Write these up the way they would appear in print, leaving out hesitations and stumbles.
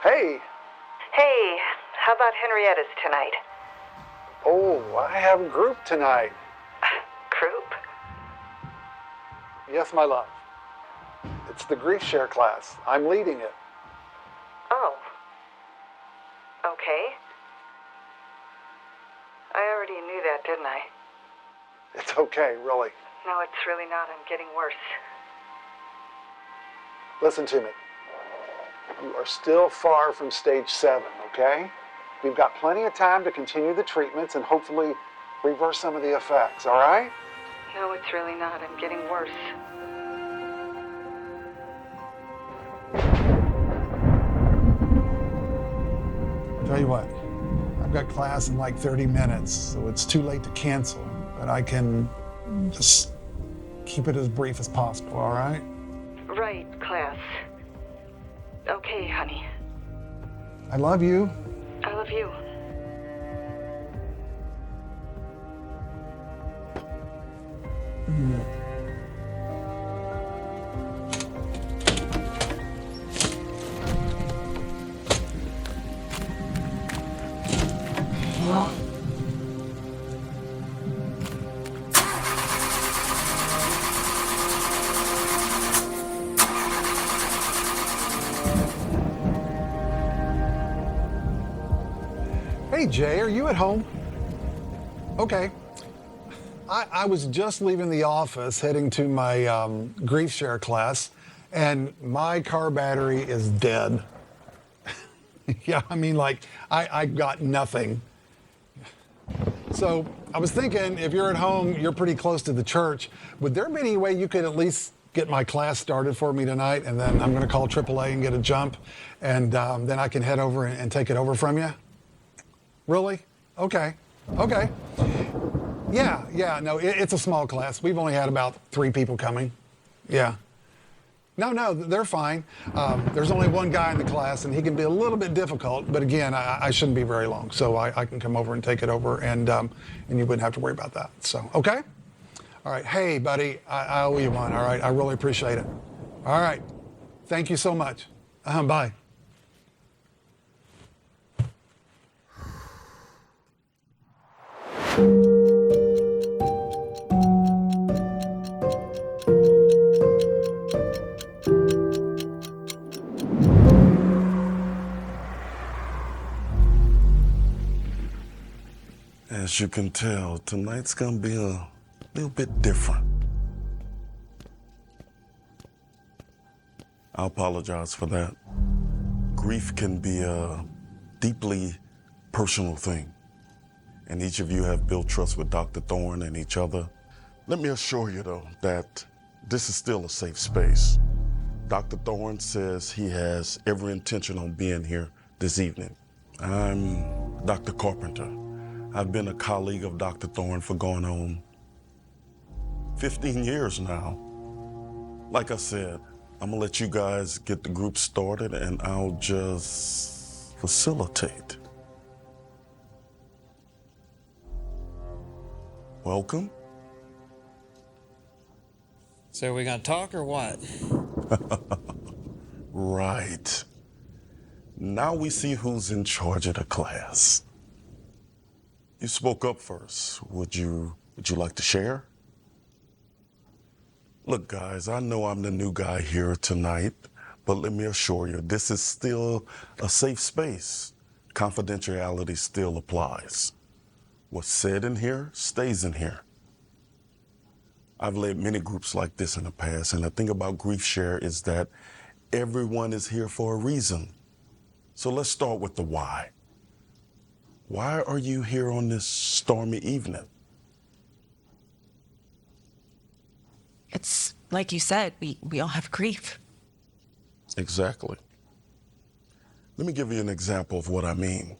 Hey. Hey, how about Henrietta's tonight? Oh, I have a group tonight. Group? Yes, my love. It's the grief share class. I'm leading it. Oh. Okay. I already knew that, didn't I? It's okay, really. No, it's really not. I'm getting worse. Listen to me. You are still far from stage 7, okay? We've got plenty of time to continue the treatments and hopefully reverse some of the effects, all right? No, it's really not. I'm getting worse. I'll tell you what, I've got class in like 30 minutes, so it's too late to cancel, but I can just keep it as brief as possible, all right? Right, class. Okay, honey. I love you. I love you. Hey, Jay, are you at home? Okay. I was just leaving the office, heading to my grief share class, and my car battery is dead. Yeah, I mean, like, I got nothing. So I was thinking, if you're at home, you're pretty close to the church. Would there be any way you could at least get my class started for me tonight? And then I'm going to call AAA and get a jump, and then I can head over and take it over from you? Really? Okay. Okay. Yeah, no, it's a small class. We've only had about 3 people coming. Yeah. No, they're fine. There's only one guy in the class, and he can be a little bit difficult, but again, I shouldn't be very long, so I can come over and take it over, and you wouldn't have to worry about that. So, okay? All right. Hey, buddy, I owe you one, all right? I really appreciate it. All right. Thank you so much. Bye. As you can tell, tonight's gonna be a little bit different. I apologize for that. Grief can be a deeply personal thing, and each of you have built trust with Dr. Thorne and each other. Let me assure you, though, that this is still a safe space. Dr. Thorne says he has every intention on being here this evening. I'm Dr. Carpenter. I've been a colleague of Dr. Thorne for going on 15 years now. Like I said, I'm gonna let you guys get the group started and I'll just facilitate. Welcome. So are we gonna talk or what? Right. Now we see who's in charge of the class. You spoke up first. Would you like to share? Look, guys, I know I'm the new guy here tonight, but let me assure you, this is still a safe space. Confidentiality still applies. What's said in here stays in here. I've led many groups like this in the past, and the thing about Grief Share is that everyone is here for a reason. So let's start with the why. Why are you here on this stormy evening? It's like you said, we all have grief. Exactly. Let me give you an example of what I mean.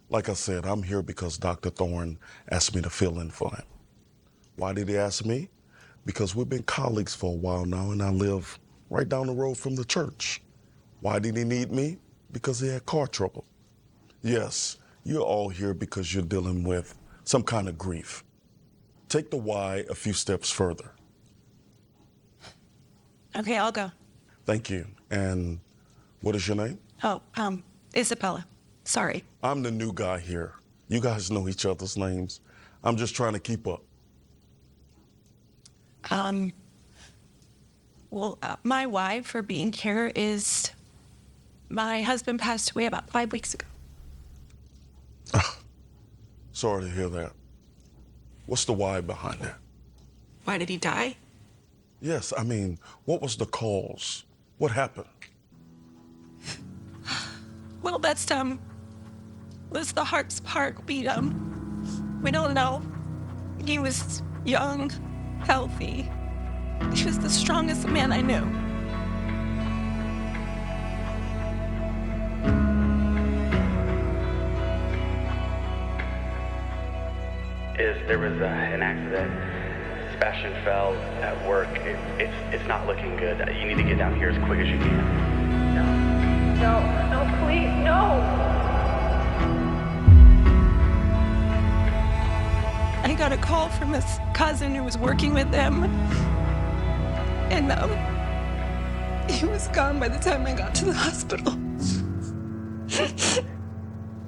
Like I said, I'm here because Dr. Thorne asked me to fill in for him. Why did he ask me? Because we've been colleagues for a while now and I live right down the road from the church. Why did he need me? Because he had car trouble. Yes, you're all here because you're dealing with some kind of grief. Take the why a few steps further. Okay, I'll go. Thank you. And what is your name? Oh, Isabella. Sorry. I'm the new guy here. You guys know each other's names. I'm just trying to keep up. My why for being here is my husband passed away about 5 weeks ago. Sorry to hear that. What's the why behind that? Why did he die? Yes, I mean, what was the cause? What happened? Well, that's the heart's part. We don't know. He was young, healthy. He was the strongest man I knew. There was an accident. Sebastian fell at work. It's not looking good. You need to get down here as quick as you can. No, please, no! I got a call from his cousin who was working with them. And he was gone by the time I got to the hospital.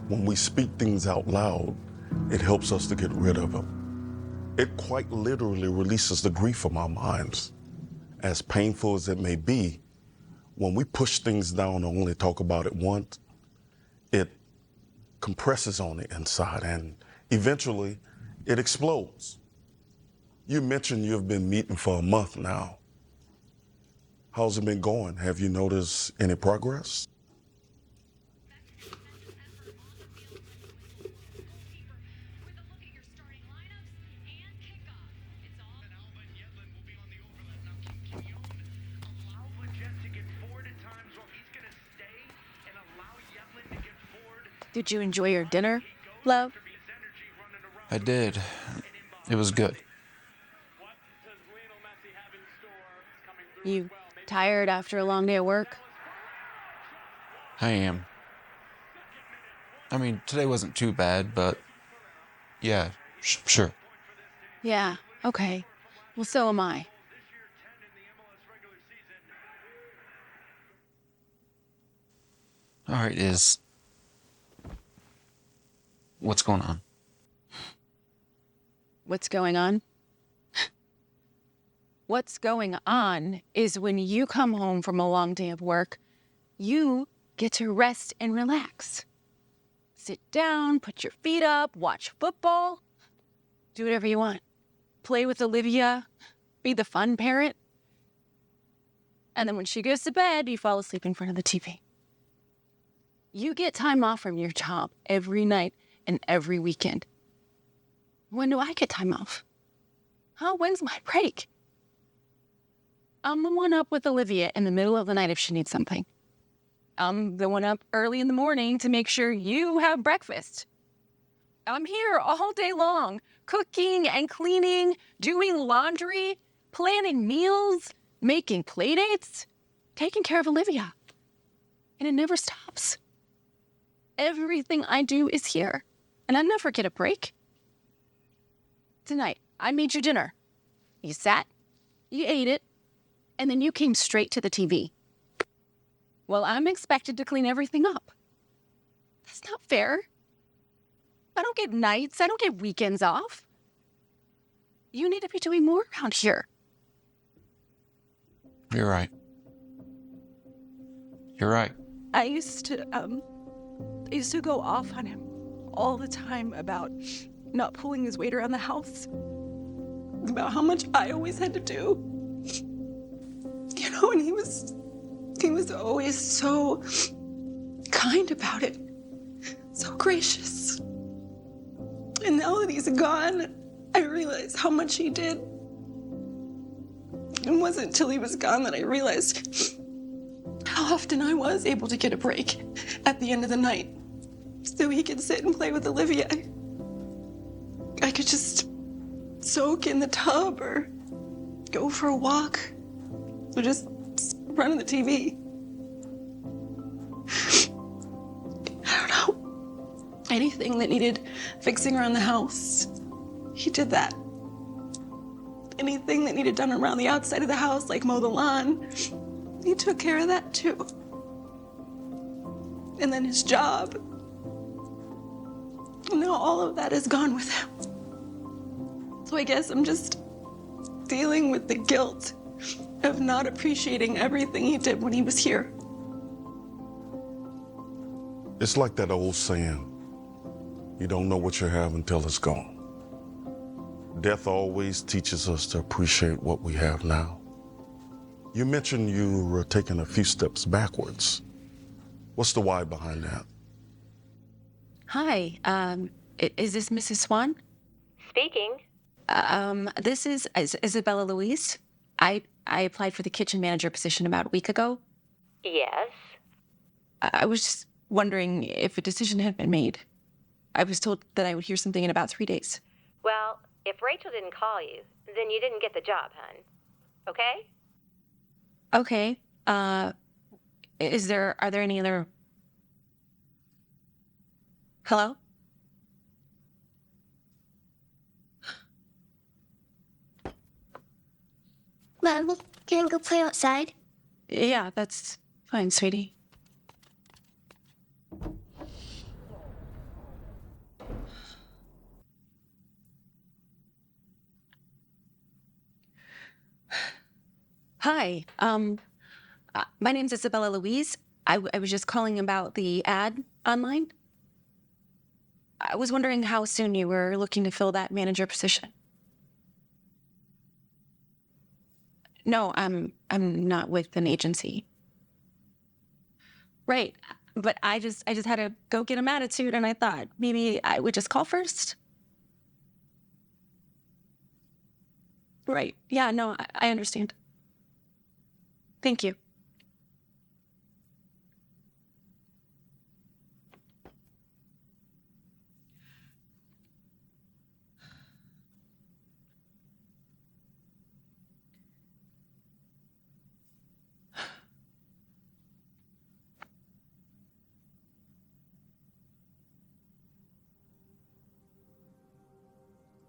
When we speak things out loud, it helps us to get rid of them. It quite literally releases the grief from our minds. As painful as it may be, when we push things down and only talk about it once, it compresses on the inside and eventually it explodes. You mentioned you've been meeting for a month now. How's it been going? Have you noticed any progress? Did you enjoy your dinner, love? I did. It was good. You tired after a long day at work? I am. I mean, today wasn't too bad, but yeah, sure. Yeah, okay. Well, so am I. All right, what's going on? What's going on? What's going on is when you come home from a long day of work, you get to rest and relax. Sit down, put your feet up, watch football, do whatever you want. Play with Olivia, be the fun parent. And then when she goes to bed, you fall asleep in front of the TV. You get time off from your job every night and every weekend. When do I get time off? When's my break? I'm the one up with Olivia in the middle of the night if she needs something. I'm the one up early in the morning to make sure you have breakfast. I'm here all day long, cooking and cleaning, doing laundry, planning meals, making play dates, taking care of Olivia. And it never stops. Everything I do is here, and I never get a break. Tonight, I made you dinner. You sat, you ate it, and then you came straight to the TV. Well, I'm expected to clean everything up. That's not fair. I don't get nights, I don't get weekends off. You need to be doing more around here. You're right. You're right. I used to go off on him all the time about not pulling his weight around the house. About how much I always had to do. You know, and he was always so kind about it. So gracious. And now that he's gone, I realize how much he did. It wasn't until he was gone that I realized how often I was able to get a break at the end of the night so he could sit and play with Olivia. I could just soak in the tub or go for a walk or just run on the TV. I don't know. And anything that needed fixing around the house, he did that. Anything that needed done around the outside of the house, like mow the lawn, he took care of that too. And then his job. And now all of that is gone with him. So I guess I'm just dealing with the guilt of not appreciating everything he did when he was here. It's like that old saying, you don't know what you have until it's gone. Death always teaches us to appreciate what we have now. You mentioned you were taking a few steps backwards. What's the why behind that? Hi, is this Mrs. Swan? Speaking. This is Isabella Louise. I applied for the kitchen manager position about a week ago. Yes. I was just wondering if a decision had been made. I was told that I would hear something in about 3 days. Well, if Rachel didn't call you, then you didn't get the job, hon. Okay? Okay. Are there any other... Hello? Mommy, can I go play outside? Yeah, that's fine, sweetie. Hi, my name's Isabella Louise. I was just calling about the ad online. I was wondering how soon you were looking to fill that manager position. No, I'm not with an agency. Right, but I just had to go get an attitude, and I thought maybe I would just call first. Right, yeah, no, I understand. Thank you.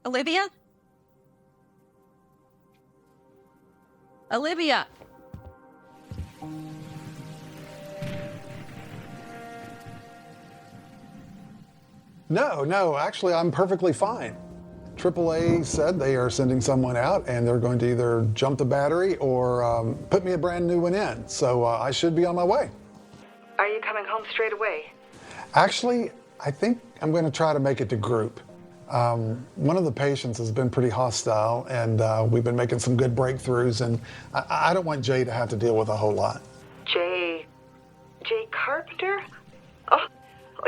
Olivia? Olivia! No, actually, I'm perfectly fine. AAA said they are sending someone out, and they're going to either jump the battery or put me a brand new one in. So I should be on my way. Are you coming home straight away? Actually, I think I'm going to try to make it to group. One of the patients has been pretty hostile, and we've been making some good breakthroughs, and I don't want Jay to have to deal with a whole lot. Jay Carpenter? Oh,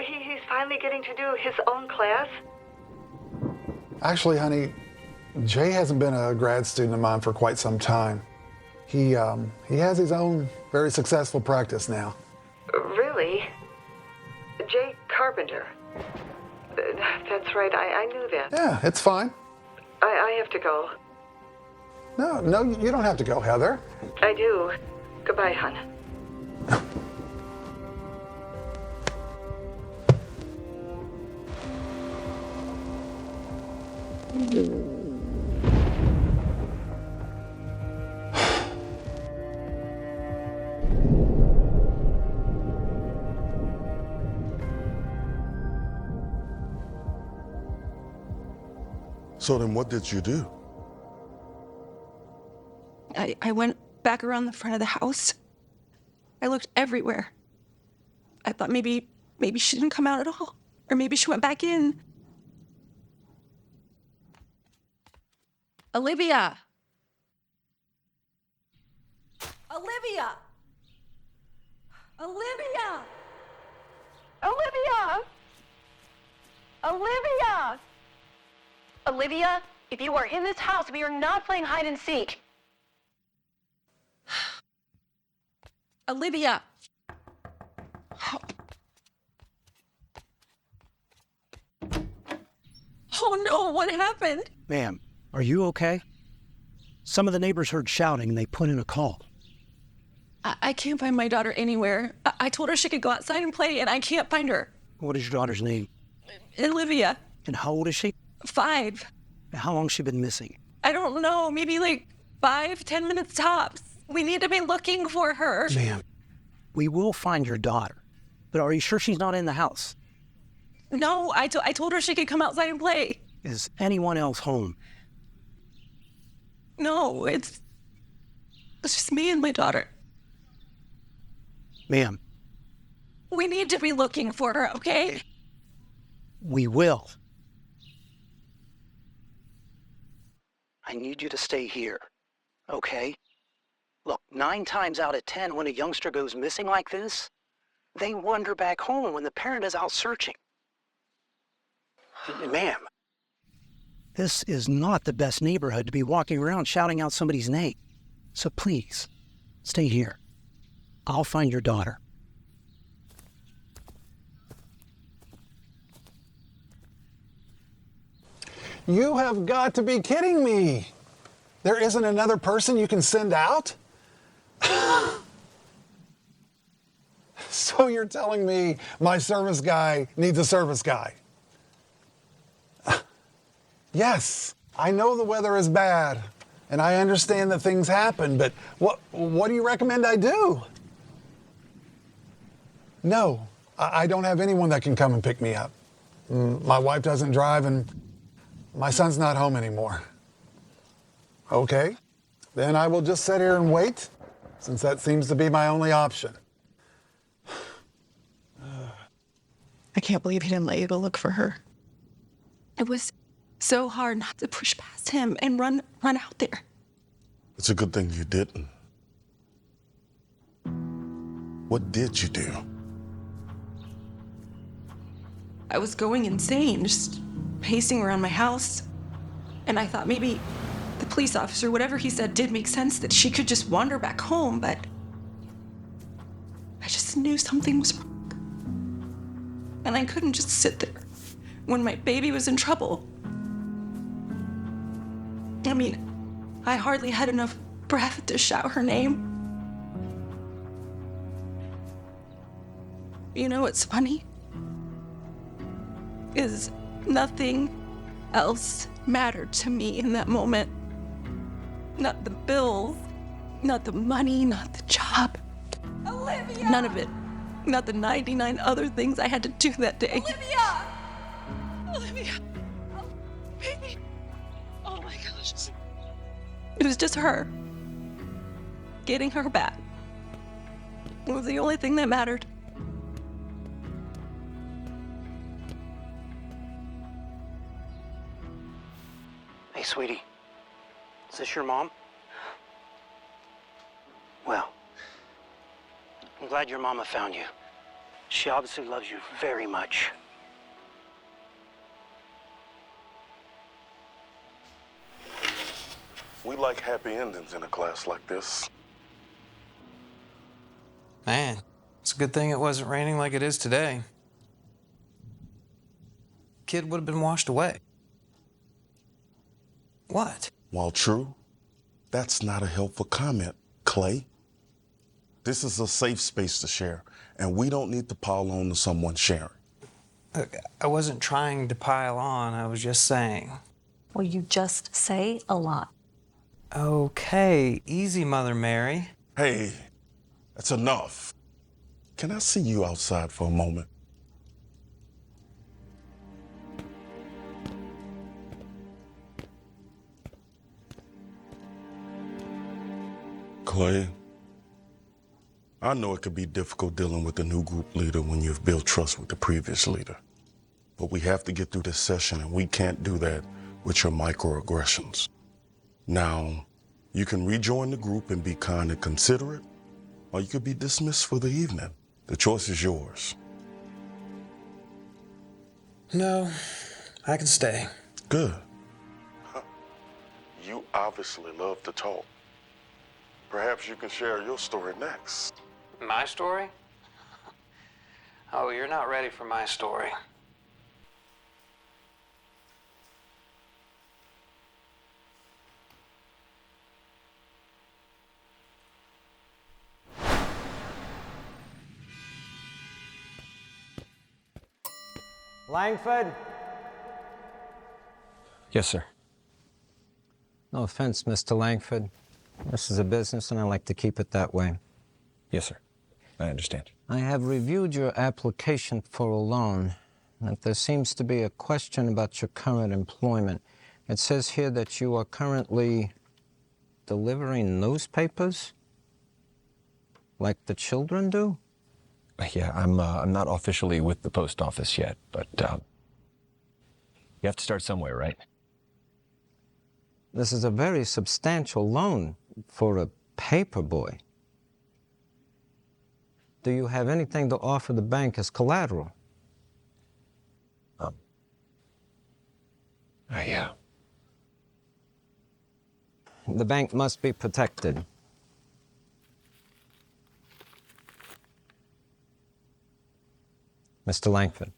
he's finally getting to do his own class? Actually, honey, Jay hasn't been a grad student of mine for quite some time. He has his own very successful practice now. Really? Jay Carpenter? That's right, I knew that. Yeah, it's fine. I have to go. No, you don't have to go, Heather. I do. Goodbye, hon. So then what did you do? I went back around the front of the house. I looked everywhere. I thought maybe she didn't come out at all. Or maybe she went back in. Olivia! Olivia! Olivia! Olivia! Olivia! Olivia, if you are in this house, we are not playing hide and seek. Olivia! Oh no, what happened? Ma'am, are you okay? Some of the neighbors heard shouting and they put in a call. I can't find my daughter anywhere. I told her she could go outside and play, and I can't find her. What is your daughter's name? Olivia. And how old is she? 5. And how long she been missing? I don't know, maybe like 5-10 minutes tops. We need to be looking for her. Ma'am, we will find your daughter. But are you sure she's not in the house? No, I told her she could come outside and play. Is anyone else home? No, it's just me and my daughter. Ma'am, We need to be looking for her, okay? we will. I need you to stay here, okay? Look, 9 times out of 10, when a youngster goes missing like this, they wander back home when the parent is out searching. Ma'am, this is not the best neighborhood to be walking around shouting out somebody's name. So please, stay here. I'll find your daughter. You have got to be kidding me. There isn't another person you can send out? So you're telling me my service guy needs a service guy? Yes, I know the weather is bad, and I understand that things happen, but what do you recommend I do? No, I don't have anyone that can come and pick me up. My wife doesn't drive, and my son's not home anymore. Okay, then I will just sit here and wait, since that seems to be my only option. I can't believe he didn't let you go look for her. It was so hard not to push past him and run out there. It's a good thing you didn't. What did you do? I was going insane, just pacing around my house. And I thought maybe the police officer, whatever he said, did make sense, that she could just wander back home, but I just knew something was wrong. And I couldn't just sit there when my baby was in trouble. I mean, I hardly had enough breath to shout her name. You know what's funny? Is nothing else mattered to me in that moment. Not the bills, not the money, not the job. Olivia! None of it. Not the 99 other things I had to do that day. Olivia! Olivia! Oh, baby. Oh my gosh. It was just her. Getting her back. It was the only thing that mattered. Hey, sweetie. Is this your mom? Well, I'm glad your mama found you. She obviously loves you very much. We like happy endings in a class like this. Man, it's a good thing it wasn't raining like it is today. Kid would have been washed away. What? While true, that's not a helpful comment, Clay. This is a safe space to share, and we don't need to pile on to someone sharing. Look, I wasn't trying to pile on, I was just saying. Well, you just say a lot. Okay, easy, Mother Mary. Hey, that's enough. Can I see you outside for a moment? Clay, I know it could be difficult dealing with the new group leader when you've built trust with the previous leader. But we have to get through this session, and we can't do that with your microaggressions. Now, you can rejoin the group and be kind and considerate, or you could be dismissed for the evening. The choice is yours. No, I can stay. Good. You obviously love to talk. Perhaps you can share your story next. My story? Oh, you're not ready for my story. Langford, Yes, sir. No offense, Mr. Langford. This is a business, and I like to keep it that way. Yes, sir. I understand. I have reviewed your application for a loan, and there seems to be a question about your current employment. It says here that you are currently delivering newspapers? Like the children do? Yeah, I'm not officially with the post office yet, but you have to start somewhere, right? This is a very substantial loan for a paper boy. Do you have anything to offer the bank as collateral? Yeah. The bank must be protected. Mr. Langford.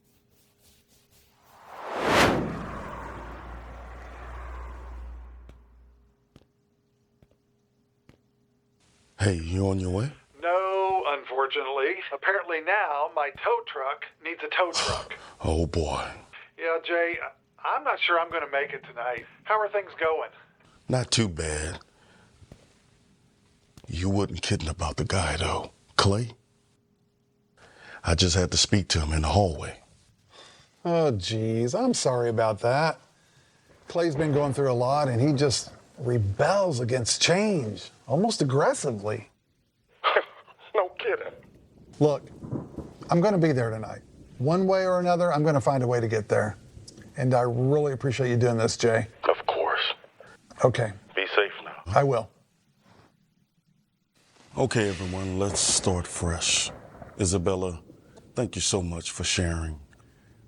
Hey, you on your way? No, unfortunately. Apparently now my tow truck needs a tow truck. Oh, boy. Yeah, Jay, I'm not sure I'm going to make it tonight. How are things going? Not too bad. You wasn't kidding about the guy, though. Clay? I just had to speak to him in the hallway. Oh, geez, I'm sorry about that. Clay's been going through a lot, and he just rebels against change, almost aggressively. No kidding. Look, I'm going to be there tonight. One way or another, I'm going to find a way to get there. And I really appreciate you doing this, Jay. Of course. Okay. Be safe now. I will. Okay, everyone, let's start fresh. Isabella, thank you so much for sharing.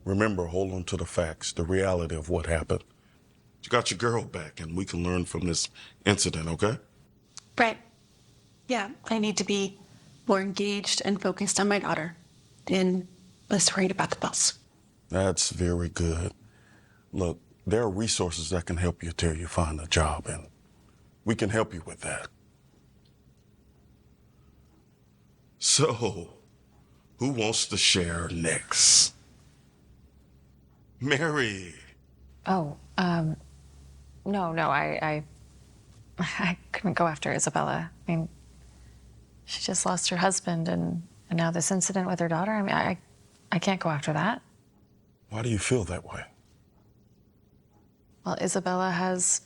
Remember, hold on to the facts, the reality of what happened. You got your girl back, and we can learn from this incident, okay? Right. Yeah, I need to be more engaged and focused on my daughter and less worried about the boss. That's very good. Look, there are resources that can help you till you find a job, and we can help you with that. So, who wants to share next? Mary. Oh, no, I couldn't go after Isabella. I mean, she just lost her husband, and now this incident with her daughter. I mean, I can't go after that. Why do you feel that way? Well, Isabella has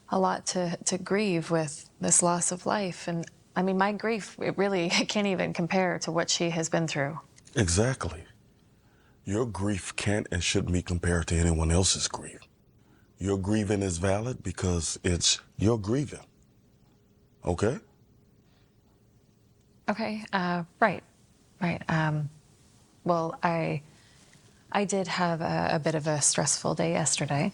a lot to grieve with this loss of life, and I mean, my grief, it can't even compare to what she has been through. Exactly. Your grief can't and shouldn't be compared to anyone else's grief. Your grieving is valid because it's your grieving. Okay? Okay, right. Well, I did have a bit of a stressful day yesterday.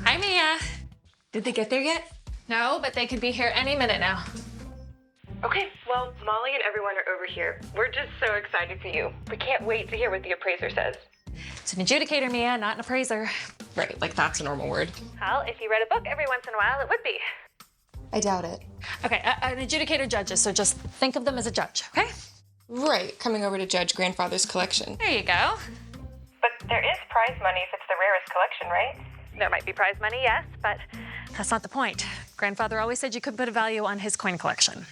Hi, Mia. Did they get there yet? No, but they could be here any minute now. Okay, well, Molly and everyone are over here. We're just so excited for you. We can't wait to hear what the appraiser says. It's an adjudicator, Mia, not an appraiser. Right, like that's a normal word. Well, if you read a book every once in a while, it would be. I doubt it. Okay, an adjudicator judges, so just think of them as a judge, okay? Right, coming over to judge grandfather's collection. There you go. But there is prize money if it's the rarest collection, right? There might be prize money, yes, but That's not the point. Grandfather always said you couldn't put a value on his coin collection.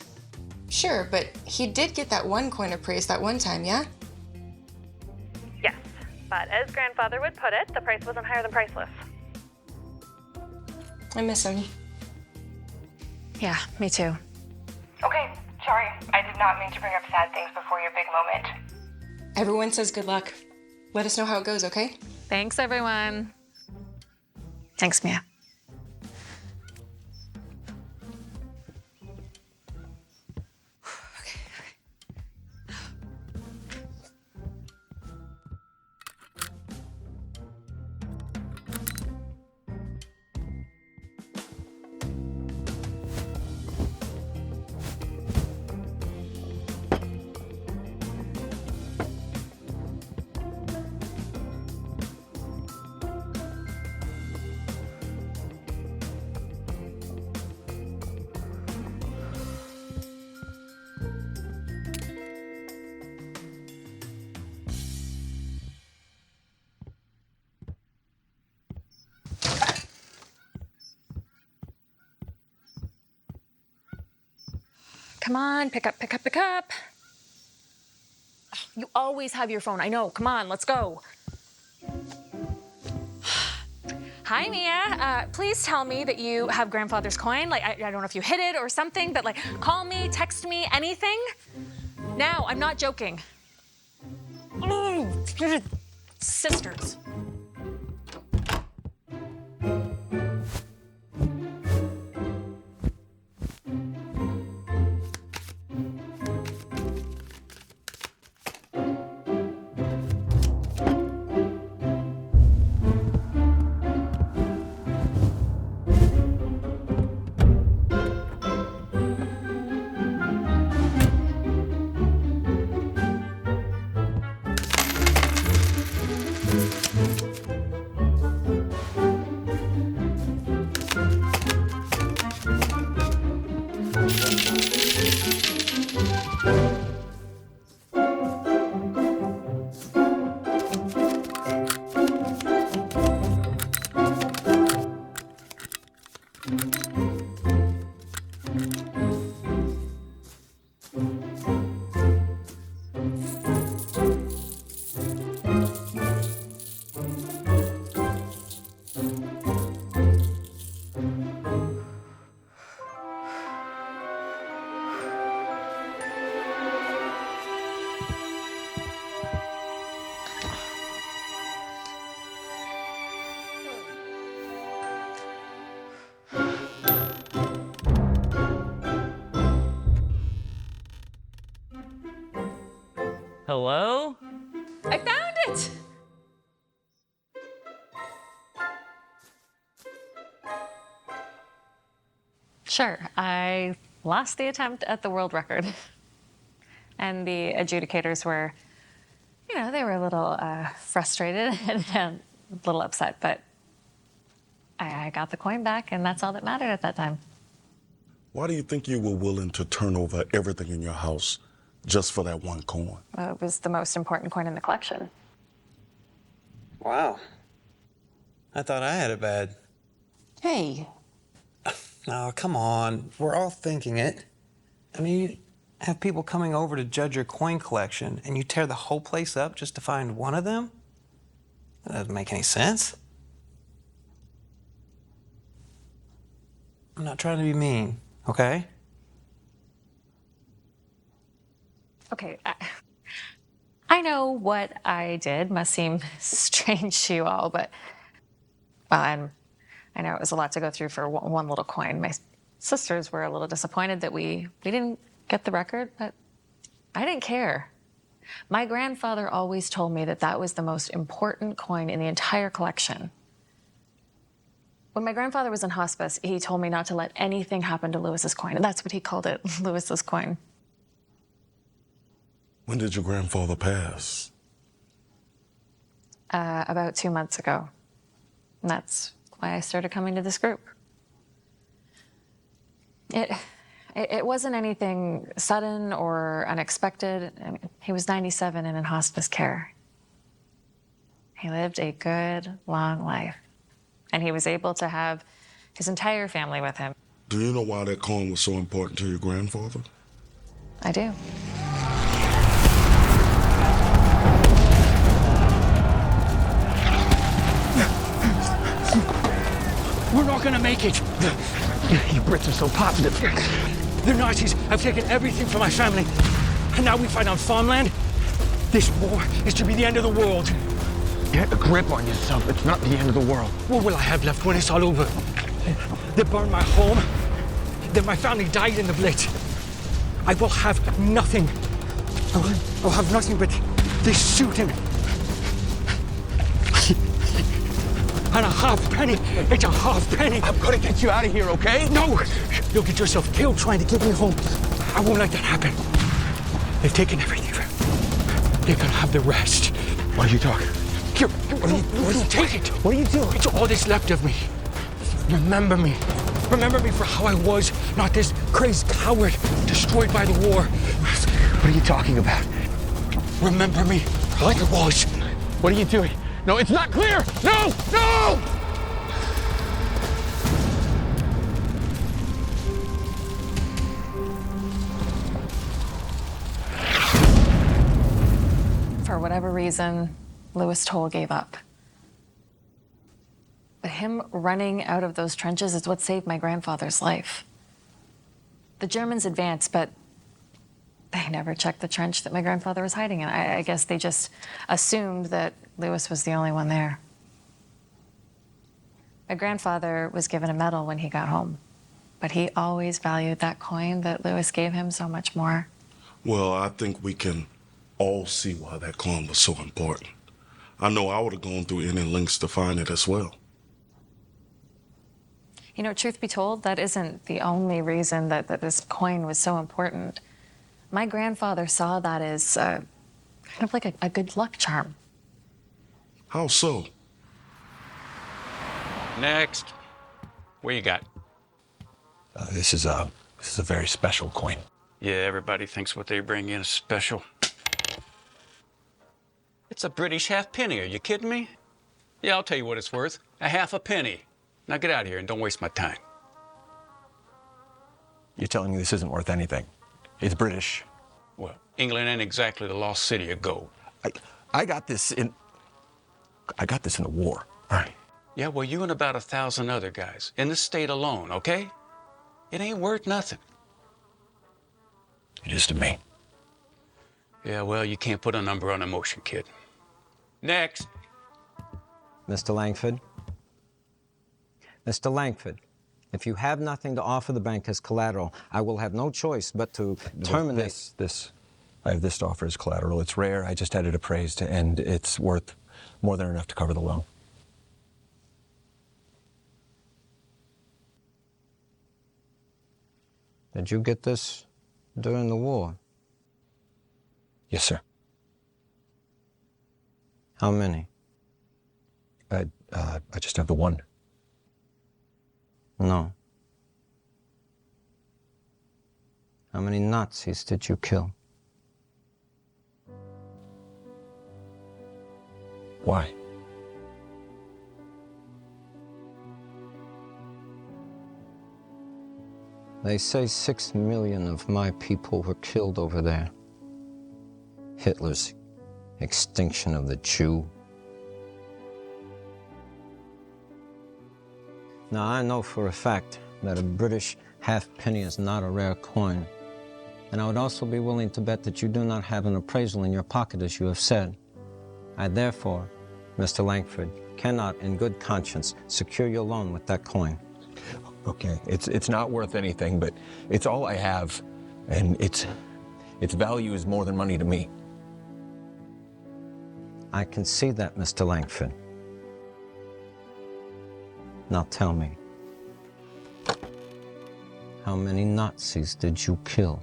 Sure, but he did get that one coin appraised that one time, yeah? yes. But as grandfather would put it, the price wasn't higher than priceless. I miss him. Yeah, me too. Okay, sorry. I did not mean to bring up sad things before your big moment. Everyone says good luck. Let us know how it goes, okay? Thanks, everyone. Thanks, Mia. come on, pick up. You always have your phone. I know. Come on, let's go. Hi, Mia. Please tell me that you have grandfather's coin. Like, I don't know if you hid it or something, but like, call me, text me, anything. Now, I'm not joking. Sisters. Hello? I found it! Sure, I lost the attempt at the world record. And the adjudicators were, they were a little frustrated and a little upset, but I got the coin back, and that's all that mattered at that time. Why do you think you were willing to turn over everything in your house just for that one coin? Well, it was the most important coin in the collection. Wow. I thought I had it bad. Hey. Oh, come on. We're all thinking it. I mean, you have people coming over to judge your coin collection, and you tear the whole place up just to find one of them? That doesn't make any sense. I'm not trying to be mean, okay? Okay, I know what I did must seem strange to you all, but, well, I know it was a lot to go through for one little coin. My sisters were a little disappointed that we didn't get the record, but I didn't care. My grandfather always told me that that was the most important coin in the entire collection. When my grandfather was in hospice, he told me not to let anything happen to Lewis's coin, and that's what he called it, Lewis's coin. When did your grandfather pass? About 2 months ago. And that's why I started coming to this group. It wasn't anything sudden or unexpected. I mean, he was 97 and in hospice care. He lived a good, long life. And he was able to have his entire family with him. Do you know why that coin was so important to your grandfather? I do. We're not gonna make it. You Brits are so positive. The Nazis have taken everything from my family, and now we fight on farmland. This war is to be the end of the world. Get a grip on yourself. It's not the end of the world. What will I have left when it's all over? They burned my home. Then my family died in the Blitz. I will have nothing. I'll have nothing but this suit and a half-penny. It's a half-penny. I'm gonna get you out of here, okay? No! You'll get yourself killed trying to get me home. I won't let that happen. They've taken everything. They're gonna have the rest. What are you talking? Here, take it. What are you doing? It's all that's left of me. Remember me. Remember me for how I was, not this crazed coward destroyed by the war. What are you talking about? Remember me for how I was. What are you doing? No, it's not clear! No! No! for whatever reason, Louis Toll gave up. But him running out of those trenches is what saved my grandfather's life. The Germans advanced, but they never checked the trench that my grandfather was hiding in. I guess they just assumed that Louis was the only one there. My grandfather was given a medal when he got home, but he always valued that coin that Louis gave him so much more. Well, I think we can all see why that coin was so important. I know I would have gone through any lengths to find it as well. You know, truth be told, that isn't the only reason that this coin was so important. My grandfather saw that as kind of like a good luck charm. How so? Next. What you got? This is a very special coin. Yeah, everybody thinks what they bring in is special. It's a British halfpenny. Are you kidding me? Yeah, I'll tell you what it's worth. A half a penny. Now get out of here and don't waste my time. You're telling me this isn't worth anything? It's British. Well, England ain't exactly the lost city of gold. I got this in the war. All right. Yeah, well, you and about 1,000 other guys in this state alone, okay? It ain't worth nothing. It is to me. Yeah, well, you can't put a number on emotion, kid. Next. Mr. Langford? Mr. Langford, if you have nothing to offer the bank as collateral, I will have no choice but to terminate. I have this to offer as collateral. It's rare. I just had it appraised, and it's worth more than enough to cover the loan. Did you get this during the war? Yes, sir. How many? I just have the one. No. How many Nazis did you kill? Why? They say 6 million of my people were killed over there. Hitler's extinction of the Jew. Now, I know for a fact that a British halfpenny is not a rare coin. And I would also be willing to bet that you do not have an appraisal in your pocket, as you have said. I therefore, Mr. Langford, cannot in good conscience secure your loan with that coin. Okay, it's not worth anything, but it's all I have, and its value is more than money to me. I can see that, Mr. Langford. Now tell me, how many Nazis did you kill?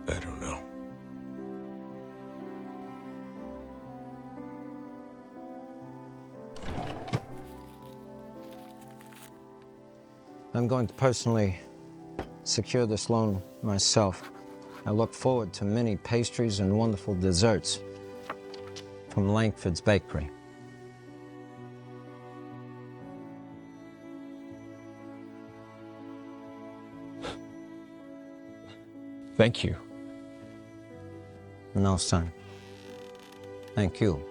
I don't know. I'm going to personally secure this loan myself. I look forward to many pastries and wonderful desserts from Langford's Bakery. Thank you. No, son. Thank you.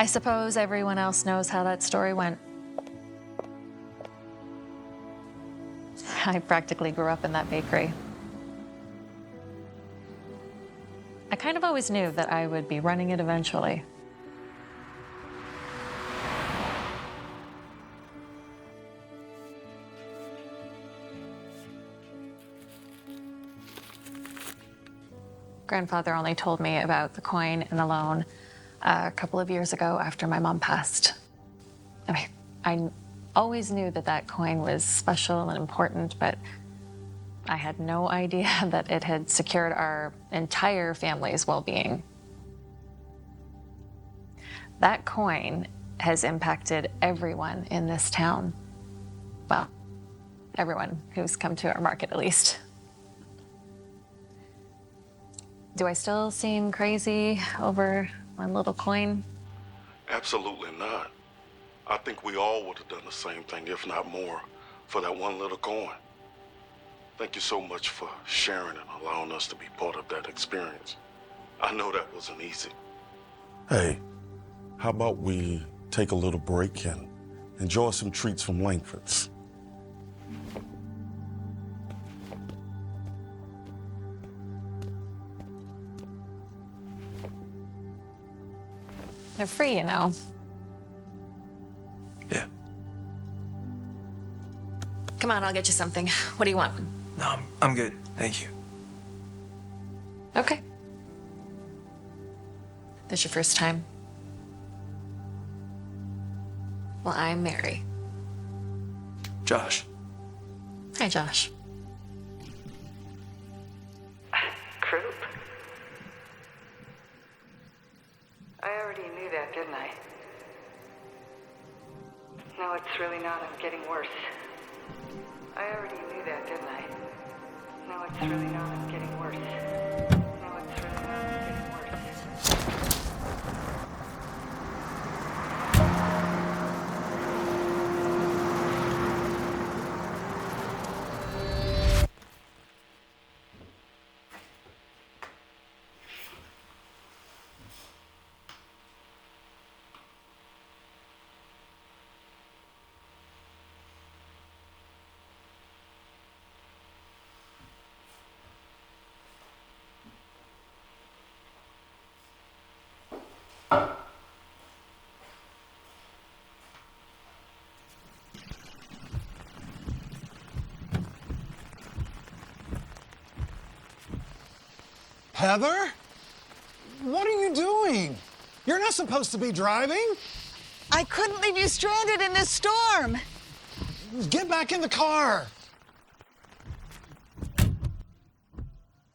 I suppose everyone else knows how that story went. I practically grew up in that bakery. I kind of always knew that I would be running it eventually. Grandfather only told me about the coin and the loan a couple of years ago after my mom passed. I mean, I always knew that that coin was special and important, but I had no idea that it had secured our entire family's well-being. That coin has impacted everyone in this town. Well, everyone who's come to our market, at least. Do I still seem crazy over one little coin? Absolutely not. I think we all would have done the same thing, if not more, for that one little coin. Thank you so much for sharing and allowing us to be part of that experience. I know that wasn't easy. Hey, how about we take a little break and enjoy some treats from Langford's? They're free, you know. Yeah. Come on, I'll get you something. What do you want? No, I'm good. Thank you. Okay. This your first time? Well, I'm Mary. Josh. Hi, Josh. Croup? I already knew that, didn't I? No, it's really not. I'm getting worse. I already knew that, didn't I? No, it's really not. I'm getting worse. No, it's really not. I'm getting worse. Heather? What are you doing? You're not supposed to be driving. I couldn't leave you stranded in this storm. Get back in the car.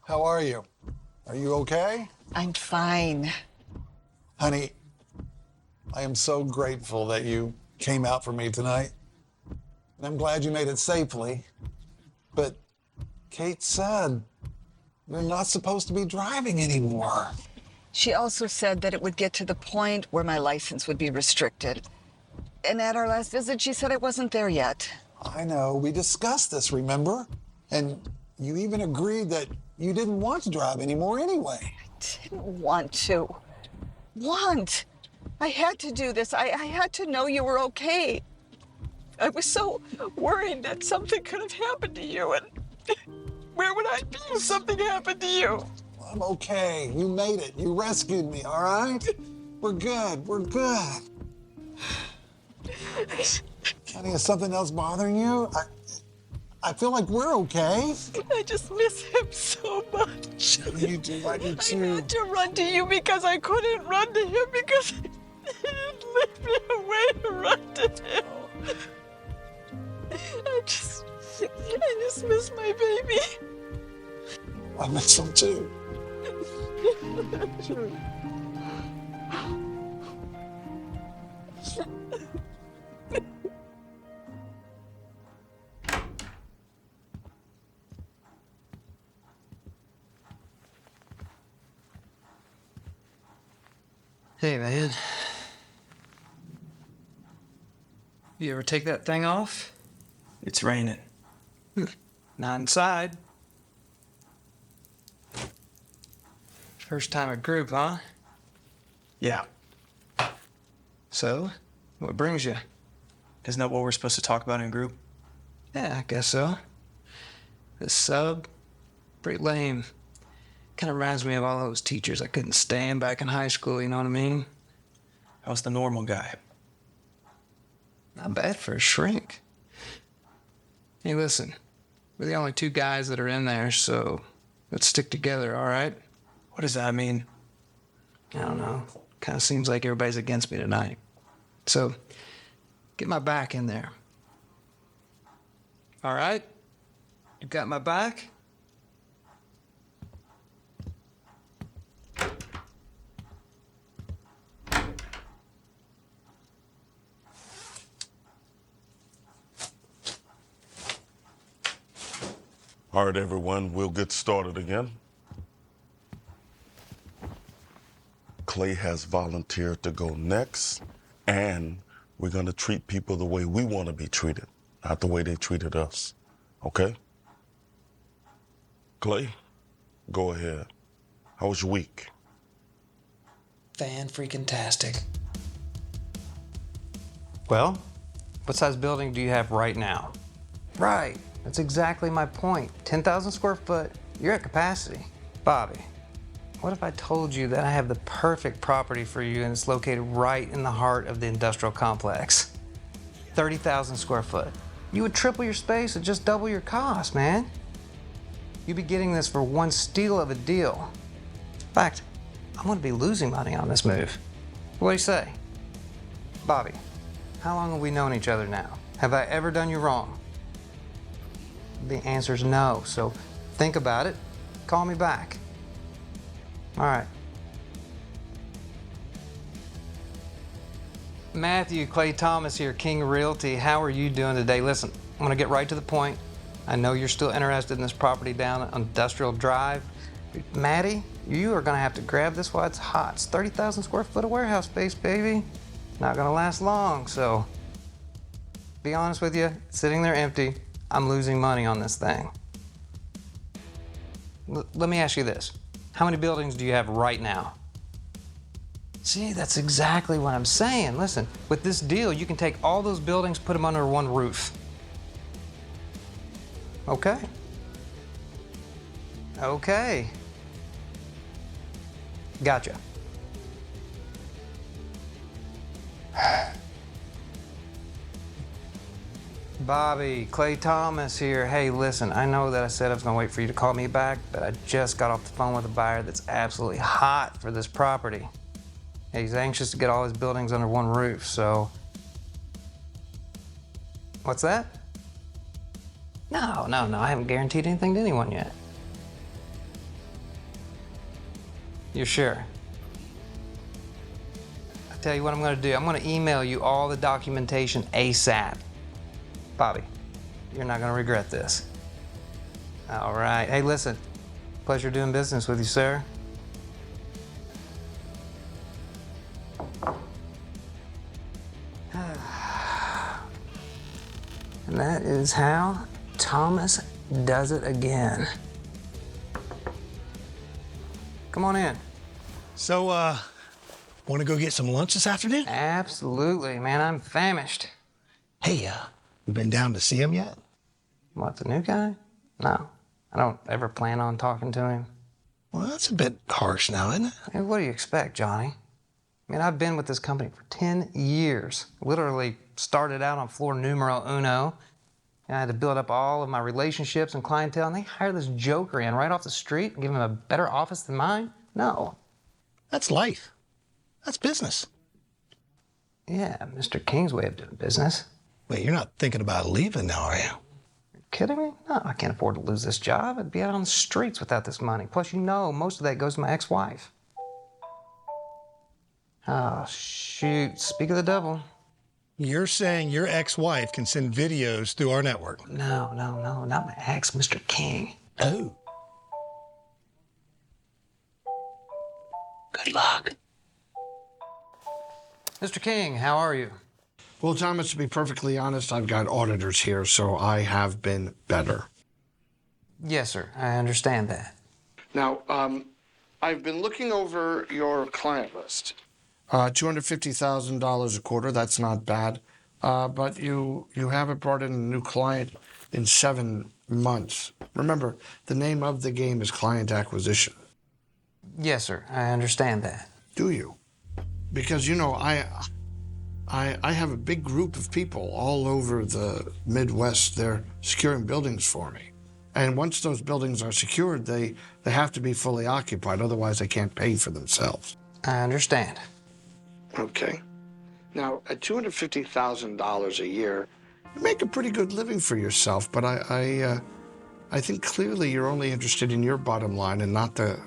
How are you? Are you okay? I'm fine. Honey, I am so grateful that you came out for me tonight. And I'm glad you made it safely. But Kate said you're not supposed to be driving anymore. She also said that it would get to the point where my license would be restricted. And at our last visit, she said it wasn't there yet. I know. We discussed this, remember? And you even agreed that you didn't want to drive anymore anyway. I didn't want to. I had to do this. I had to know you were okay. I was so worried that something could have happened to you, and where would I be if something happened to you? I'm okay. You made it. You rescued me, all right? We're good. We're good. Honey, is something else bothering you? I feel like we're okay. I just miss him so much. You do. I do too. I had to run to you because I couldn't run to him because he didn't leave me a way to run to him. I just miss my baby. I miss him too. Hey, man. You ever take that thing off? It's raining. Not inside. First time at group, huh? Yeah. So, what brings you? Isn't that what we're supposed to talk about in group? Yeah, I guess so. This sub, pretty lame. Kind of reminds me of all those teachers I couldn't stand back in high school, you know what I mean? How's the normal guy? Not bad for a shrink. Hey, listen, we're the only two guys that are in there, so let's stick together, all right? What does that mean? I don't know. Kind of seems like everybody's against me tonight. So, get my back in there. All right? You got my back? All right, everyone, we'll get started again. Clay has volunteered to go next, and we're going to treat people the way we want to be treated, not the way they treated us. Okay? Clay, go ahead. How was your week? Fan-freaking-tastic. Well, what size building do you have right now? Right, that's exactly my point. 10,000 square foot, you're at capacity. Bobby, what if I told you that I have the perfect property for you and it's located right in the heart of the industrial complex? 30,000 square foot. You would triple your space and just double your cost, man. You'd be getting this for one steal of a deal. In fact, I'm gonna be losing money on this move. What do you say? Bobby, how long have we known each other now? Have I ever done you wrong? The answer's no, so think about it. Call me back. All right. Matthew, Clay Thomas here, King Realty. How are you doing today? Listen, I'm gonna get right to the point. I know you're still interested in this property down on Industrial Drive. Maddie, you are gonna have to grab this while it's hot. It's 30,000 square foot of warehouse space, baby. Not gonna last long, so be honest with you, it's sitting there empty. I'm losing money on this thing. Let me ask you this. How many buildings do you have right now? See, that's exactly what I'm saying. Listen, with this deal, you can take all those buildings, put them under one roof. Okay. Okay. Gotcha. Bobby, Clay Thomas here. Hey, listen, I know that I said I was gonna wait for you to call me back, but I just got off the phone with a buyer that's absolutely hot for this property. He's anxious to get all his buildings under one roof, so. What's that? No, I haven't guaranteed anything to anyone yet. You're sure? I tell you what I'm gonna do. I'm gonna email you all the documentation ASAP. Bobby, you're not gonna regret this. All right, hey listen, pleasure doing business with you, sir. And that is how Thomas does it again. Come on in. So, want to go get some lunch this afternoon? Absolutely, man, I'm famished. Hey, you been down to see him yet? What, the new guy? No, I don't ever plan on talking to him. Well, that's a bit harsh now, isn't it? Hey, what do you expect, Johnny? I mean, I've been with this company for 10 years. Literally started out on floor numero uno. And I had to build up all of my relationships and clientele, and they hire this joker in right off the street and give him a better office than mine? No. That's life. That's business. Yeah, Mr. King's way of doing business. Wait, you're not thinking about leaving now, are you? Kidding me? No, I can't afford to lose this job. I'd be out on the streets without this money. Plus, you know, most of that goes to my ex-wife. Oh, shoot. Speak of the devil. You're saying your ex-wife can send videos through our network? No, not my ex, Mr. King. Oh. Good luck. Mr. King, how are you? Well, Thomas, to be perfectly honest, I've got auditors here, so I have been better. Yes, sir. I understand that. Now, I've been looking over your client list. $250,000 a quarter, that's not bad. But you haven't brought in a new client in 7 months. Remember, the name of the game is client acquisition. Yes, sir. I understand that. Do you? Because, you know, I have a big group of people all over the Midwest. They're securing buildings for me. And once those buildings are secured, they have to be fully occupied. Otherwise, they can't pay for themselves. I understand. Okay. Now, at $250,000 a year, you make a pretty good living for yourself, but I I think clearly you're only interested in your bottom line and not the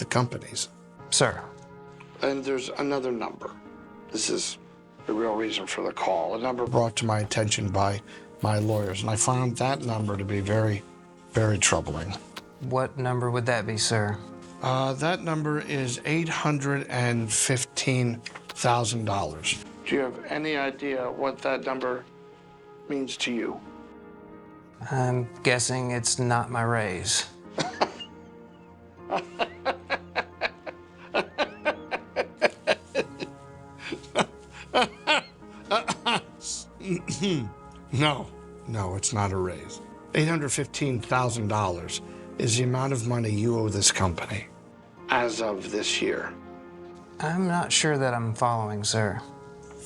company's. Sir. And there's another number. This is the real reason for the call. A number brought to my attention by my lawyers, and I found that number to be very, very troubling. What number would that be, sir? That number is $815,000. Do you have any idea what that number means to you? I'm guessing it's not my raise. No, it's not a raise. $815,000 is the amount of money you owe this company as of this year. I'm not sure that I'm following, sir.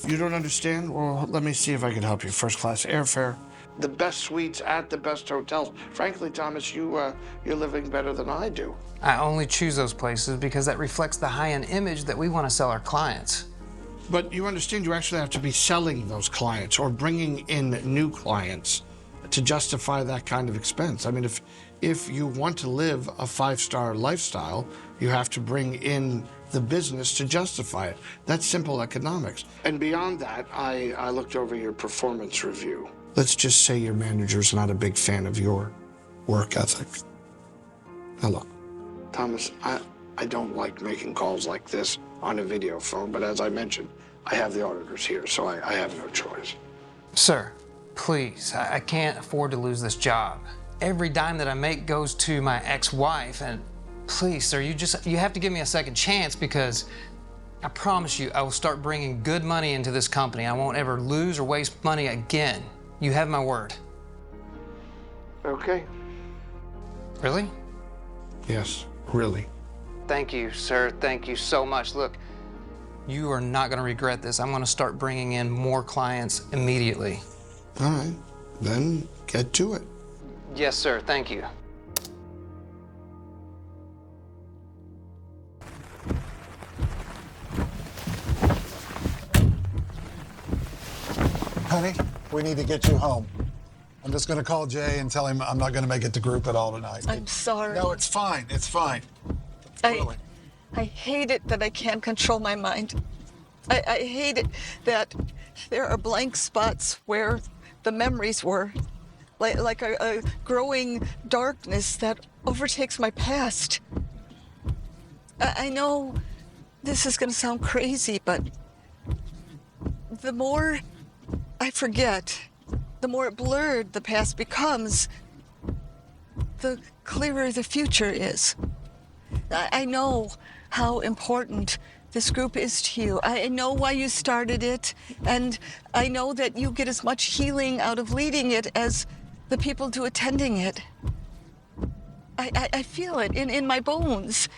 You don't understand? Well, let me see if I can help you. First class airfare, the best suites at the best hotels. Frankly, Thomas, you're living better than I do. I only choose those places because that reflects the high-end image that we want to sell our clients. But you understand you actually have to be selling those clients or bringing in new clients to justify that kind of expense. I mean, if you want to live a five-star lifestyle, you have to bring in the business to justify it. That's simple economics. And beyond that, I looked over your performance review. Let's just say your manager's not a big fan of your work ethic. Now look, Thomas, I don't like making calls like this on a video phone, but as I mentioned, I have the auditors here, so I have no choice. Sir, please, I can't afford to lose this job. Every dime that I make goes to my ex-wife, and please, sir, you have to give me a second chance, because I promise you I will start bringing good money into this company. I won't ever lose or waste money again. You have my word. Okay. Really? Yes, really. Thank you, sir. Thank you so much. Look, you are not going to regret this. I'm going to start bringing in more clients immediately. All right, then get to it. Yes, sir. Thank you. Honey, we need to get you home. I'm just going to call Jay and tell him I'm not going to make it to group at all tonight. I'm sorry. No, it's fine. It's fine. I hate it that I can't control my mind. I hate it that there are blank spots where the memories were, like a growing darkness that overtakes my past. I know this is going to sound crazy, but the more I forget, the more blurred the past becomes, the clearer the future is. I know how important this group is to you. I know why you started it, and I know that you get as much healing out of leading it as the people do attending it. I feel it in my bones,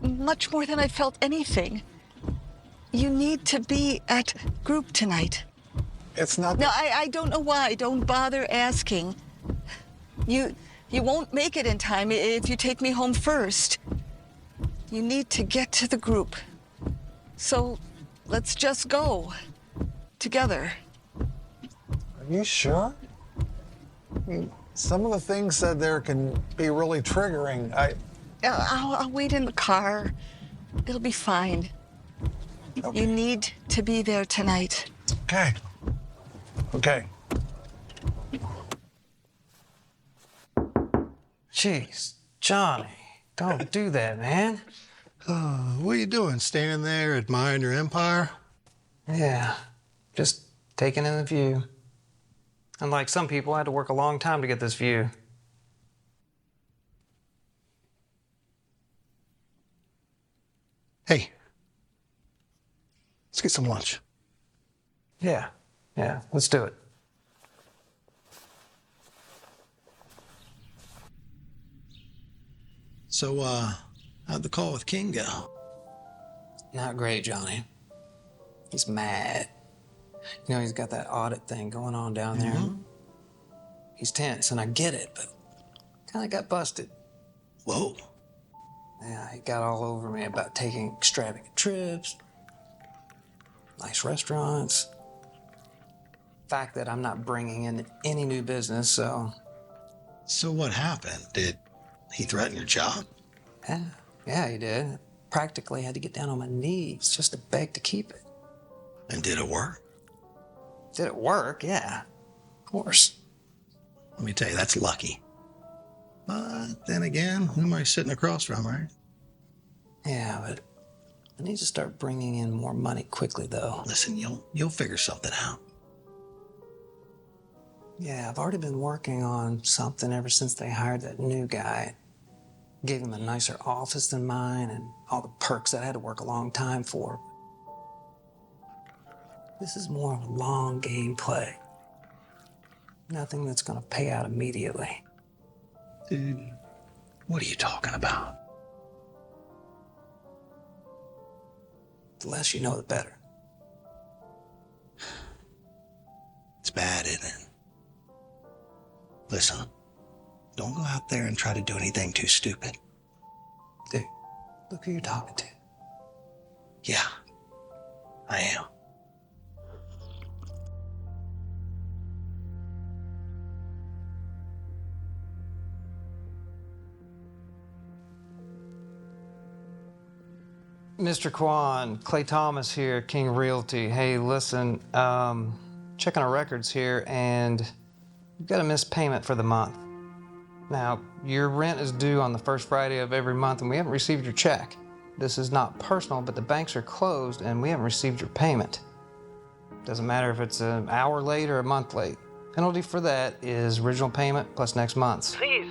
much more than I felt anything. You need to be at group tonight. It's not... No, I don't know why. Don't bother asking. You won't make it in time if you take me home first. You need to get to the group. So let's just go together. Are you sure? I mean, some of the things said there can be really triggering. I'll wait in the car. It'll be fine. Okay. You need to be there tonight. Okay. Okay. Jeez, Johnny, don't do that, man. What are you doing? Standing there admiring your empire? Yeah, just taking in the view. Unlike some people, I had to work a long time to get this view. Hey, let's get some lunch. Yeah, let's do it. So, how'd the call with King go? Not great, Johnny. He's mad. You know, he's got that audit thing going on down there. He's tense, and I get it, but kind of got busted. Whoa. Yeah, he got all over me about taking extravagant trips, nice restaurants. Fact that I'm not bringing in any new business, so So what happened? Did he threaten your job? Yeah, he did. Practically had to get down on my knees just to beg to keep it. And did it work? Did it work? Yeah, of course. Let me tell you, that's lucky. But then again, who am I sitting across from, right? Yeah, but I need to start bringing in more money quickly, though. Listen, you'll figure something out. Yeah, I've already been working on something ever since they hired that new guy. Gave him a nicer office than mine and all the perks that I had to work a long time for. This is more of a long game play. Nothing that's gonna pay out immediately. Dude, what are you talking about? The less you know, the better. It's bad, isn't it? Listen, don't go out there and try to do anything too stupid. Dude, look who you're talking to. Yeah, I am. Mr. Kwan, Clay Thomas here, King Realty. Hey, listen, checking our records here, and you've got a missed payment for the month. Now, your rent is due on the first Friday of every month, and we haven't received your check. This is not personal, but the banks are closed, and we haven't received your payment. Doesn't matter if it's an hour late or a month late. Penalty for that is original payment plus next month's. Please,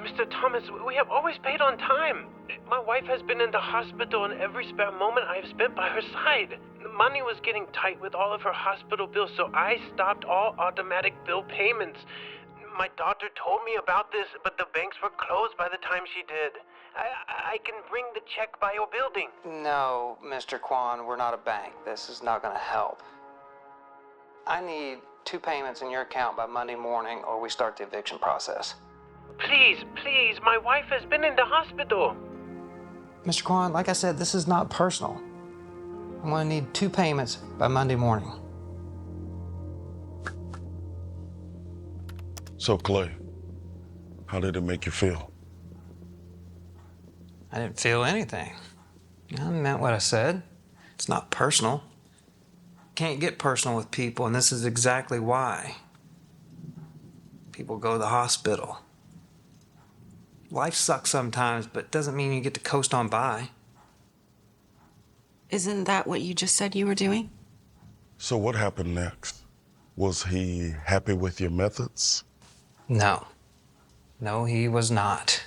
Mr. Thomas, we have always paid on time. My wife has been in the hospital, and every spare moment I have spent by her side. The money was getting tight with all of her hospital bills, so I stopped all automatic bill payments. My daughter told me about this, but the banks were closed by the time she did. I can bring the check by your building. No, Mr. Kwan, we're not a bank. This is not going to help. I need 2 payments in your account by Monday morning, or we start the eviction process. Please, my wife has been in the hospital. Mr. Kwan, like I said, this is not personal. I'm going to need 2 payments by Monday morning. So, Clay, how did it make you feel? I didn't feel anything. I meant what I said. It's not personal. Can't get personal with people, and this is exactly why. People go to the hospital. Life sucks sometimes, but doesn't mean you get to coast on by. Isn't that what you just said you were doing? So what happened next? Was he happy with your methods? No. No, he was not.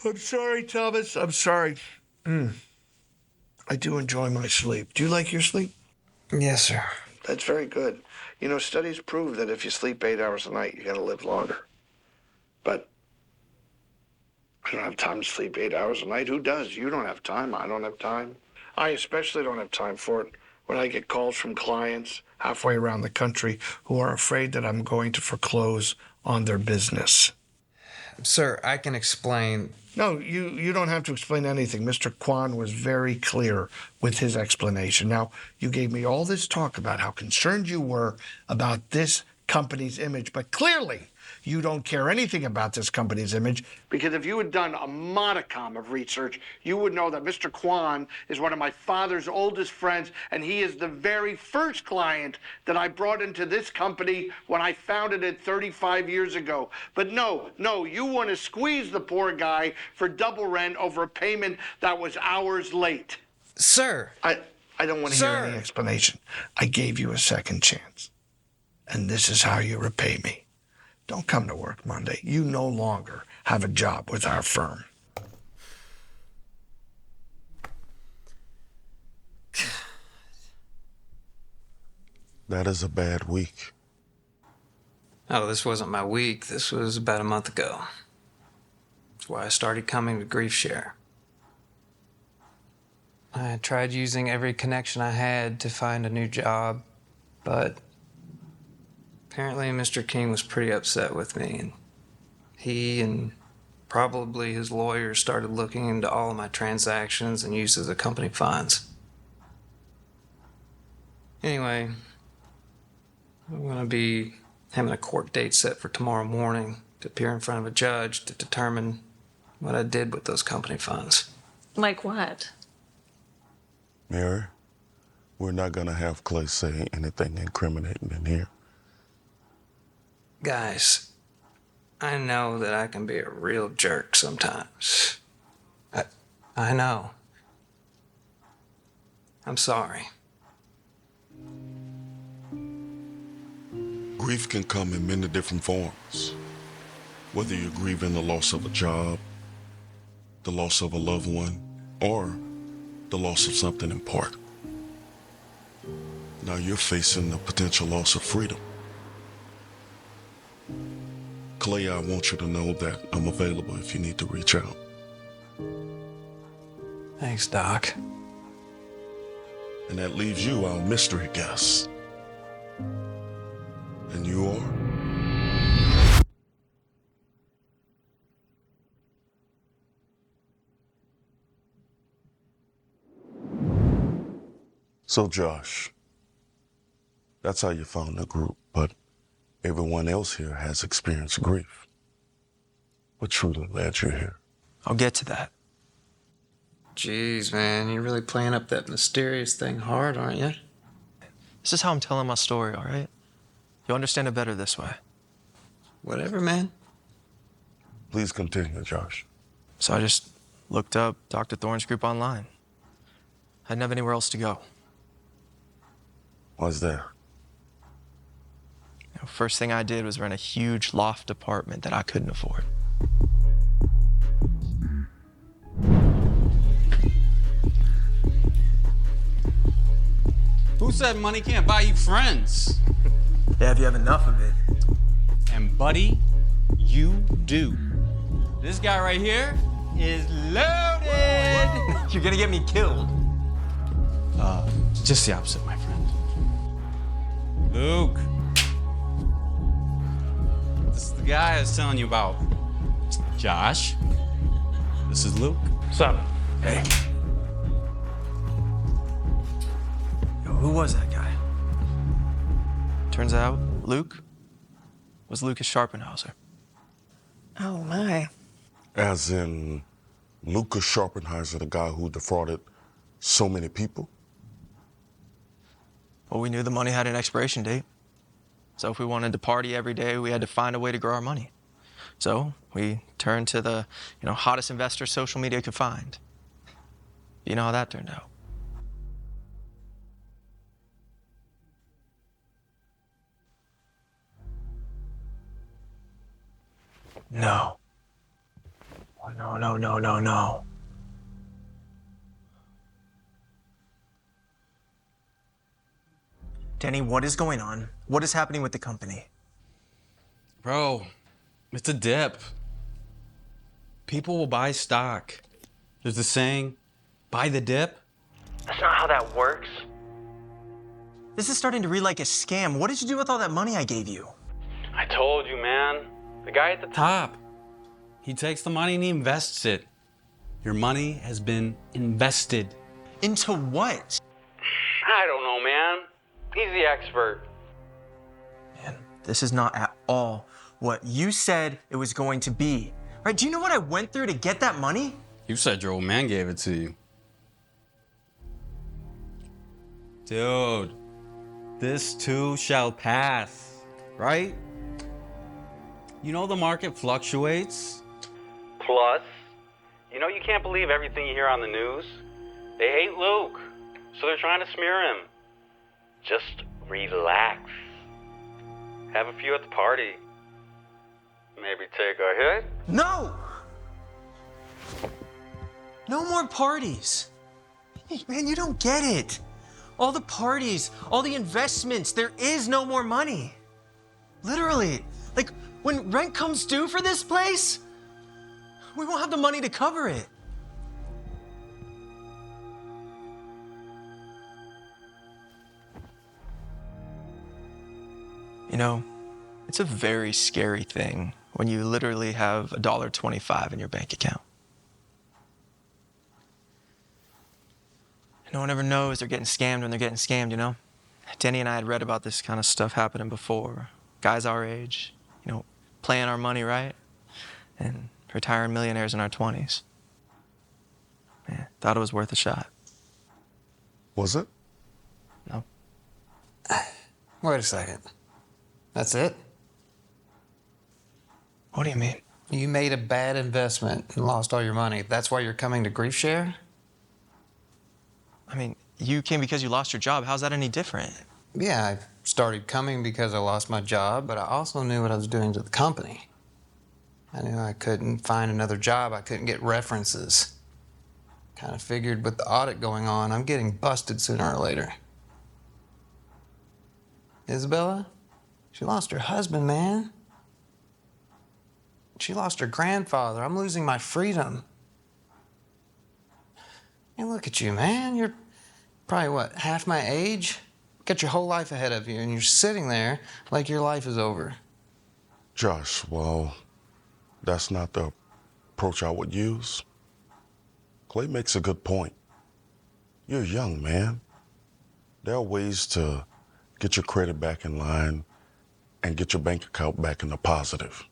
I'm sorry, Thomas. I'm sorry. I do enjoy my sleep. Do you like your sleep? Yes, sir. That's very good. You know, studies prove that if you sleep 8 hours a night, you're going to live longer. But I don't have time to sleep 8 hours a night. Who does? You don't have time. I don't have time. I especially don't have time for it when I get calls from clients halfway around the country who are afraid that I'm going to foreclose on their business. Sir, I can explain. No, you don't have to explain anything. Mr. Kwan was very clear with his explanation. Now, you gave me all this talk about how concerned you were about this company's image, but clearly you don't care anything about this company's image, because if you had done a modicum of research, you would know that Mr. Kwan is one of my father's oldest friends, and he is the very first client that I brought into this company when I founded it 35 years ago. But no, you want to squeeze the poor guy for double rent over a payment that was hours late. Sir! I don't want to hear any explanation. I gave you a second chance, and this is how you repay me. Don't come to work Monday. You no longer have a job with our firm. That is a bad week. Oh, this wasn't my week. This was about a month ago. That's why I started coming to Grief Share. I tried using every connection I had to find a new job, but Apparently, Mr. King was pretty upset with me, and he and probably his lawyers started looking into all of my transactions and uses of company funds. Anyway, I'm going to be having a court date set for tomorrow morning to appear in front of a judge to determine what I did with those company funds. Like what? Mary, we're not gonna have Clay say anything incriminating in here. Guys, I know that I can be a real jerk sometimes. I know. I'm sorry. Grief can come in many different forms. Whether you're grieving the loss of a job, the loss of a loved one, or the loss of something important. Now you're facing the potential loss of freedom. Clay, I want you to know that I'm available if you need to reach out. Thanks, Doc. And that leaves you our mystery guest. And you are? So, Josh, that's how you found the group, but everyone else here has experienced grief. What truly led you here? I'll get to that. Jeez, man, you're really playing up that mysterious thing hard, aren't you? This is how I'm telling my story, all right? You'll understand it better this way. Whatever, man. Please continue, Josh. So I just looked up Dr. Thorne's group online. I didn't have anywhere else to go. Why's that? First thing I did was rent a huge loft apartment that I couldn't afford. Who said money can't buy you friends? Yeah, if you have enough of it. And buddy, you do. This guy right here is loaded. You're gonna get me killed. Just the opposite, my friend. Luke. This is the guy I was telling you about. Josh. This is Luke. What's up? Hey. Yo, who was that guy? Turns out Luke was Lucas Scharpenhauser. Oh, my. As in Lucas Scharpenhauser, the guy who defrauded so many people? Well, we knew the money had an expiration date. So if we wanted to party every day, we had to find a way to grow our money. So we turned to the, hottest investor social media could find. You know how that turned out. No. Oh, no. Danny, what is going on? What is happening with the company? Bro, it's a dip. People will buy stock. There's a saying, buy the dip. That's not how that works. This is starting to read like a scam. What did you do with all that money I gave you? I told you, man. The guy at the top. He takes the money and he invests it. Your money has been invested. Into what? I don't know, man. He's the expert. Man, this is not at all what you said it was going to be. Right? Do you know what I went through to get that money? You said your old man gave it to you. Dude, this too shall pass, right? You know the market fluctuates. Plus, you know you can't believe everything you hear on the news. They hate Luke, so they're trying to smear him. Just relax. Have a few at the party. Maybe take a hit. No! No more parties. Man, you don't get it. All the parties, all the investments, there is no more money. Literally. Like, when rent comes due for this place, we won't have the money to cover it. You know, It's a very scary thing when you literally have $1.25 in your bank account. No one ever knows they're getting scammed when they're getting scammed, you know? Denny and I had read about this kind of stuff happening before. Guys our age, you know, playing our money right and retiring millionaires in our 20s. Man, thought it was worth a shot. Was it? No. Wait a second. That's it? What do you mean? You made a bad investment and lost all your money. That's why you're coming to grief share? I mean, you came because you lost your job. How's that any different? Yeah, I started coming because I lost my job, but I also knew what I was doing to the company. I knew I couldn't find another job. I couldn't get references. Kind of figured with the audit going on, I'm getting busted sooner or later. Isabella, she lost her husband, man. She lost her grandfather. I'm losing my freedom. And look at you, man. You're probably, what, half my age? Got your whole life ahead of you, and you're sitting there like your life is over. Josh, well, that's not the approach I would use. Clay makes a good point. You're young, man. There are ways to get your credit back in line and get your bank account back in the positive.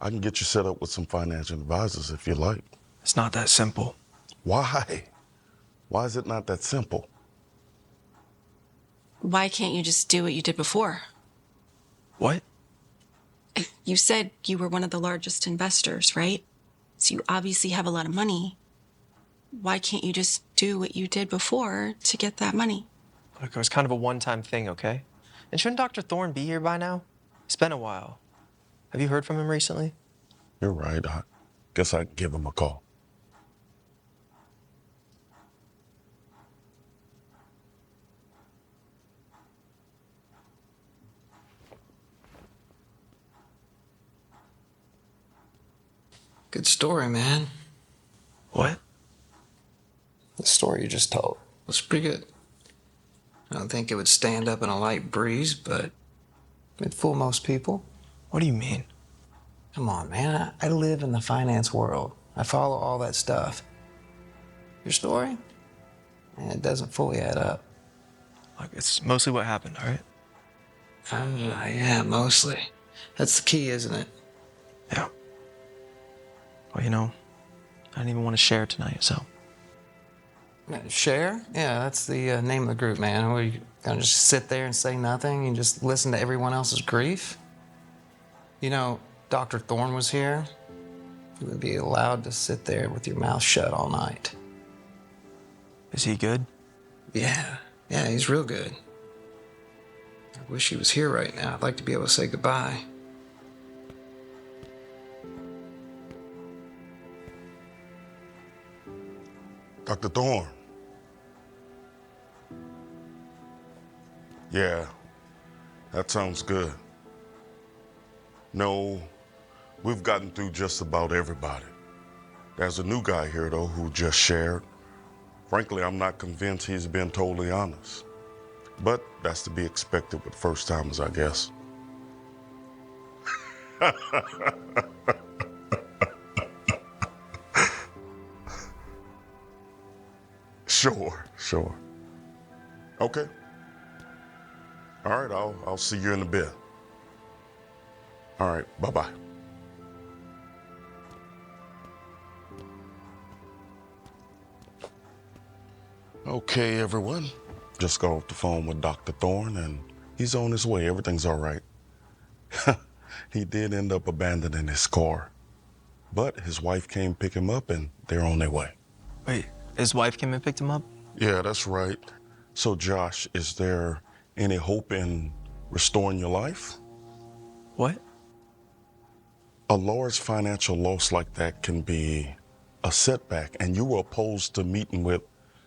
I can get you set up with some financial advisors if you like. It's not that simple. Why? Why is it not that simple? Why can't you just do what you did before? What? You said you were one of the largest investors, right? So you obviously have a lot of money. Why can't you just do what you did before to get that money? Look, it was kind of a one-time thing, okay? And shouldn't Dr. Thorne be here by now? It's been a while. Have you heard from him recently? You're right. I guess I'd give him a call. Good story, man. What? The story you just told was pretty good. I don't think it would stand up in a light breeze, but it'd fool most people. What do you mean? Come on, man. I live in the finance world. I follow all that stuff. Your story? Man, it doesn't fully add up. Look, it's mostly what happened, all right? Yeah, mostly. That's the key, isn't it? Yeah. Well, you know, I didn't even want to share tonight, so. Share? Yeah, that's the name of the group, man. Are you gonna just sit there and say nothing and just listen to everyone else's grief? You know, Dr. Thorne was here. You would be allowed to sit there with your mouth shut all night. Is he good? Yeah, he's real good. I wish he was here right now. I'd like to be able to say goodbye. Dr. Thorne. Yeah, that sounds good. No, we've gotten through just about everybody. There's a new guy here, though, who just shared. Frankly, I'm not convinced he's been totally honest. But that's to be expected with first-timers, I guess. Sure. Okay. All right, I'll see you in a bit. All right, bye-bye. Okay, everyone. Just got off the phone with Dr. Thorne, and he's on his way. Everything's all right. He did end up abandoning his car, but his wife came pick him up, and they're on their way. Wait, his wife came and picked him up? Yeah, that's right. So, Josh, is there any hope in restoring your life? What? A large financial loss like that can be a setback, and you were opposed to meeting with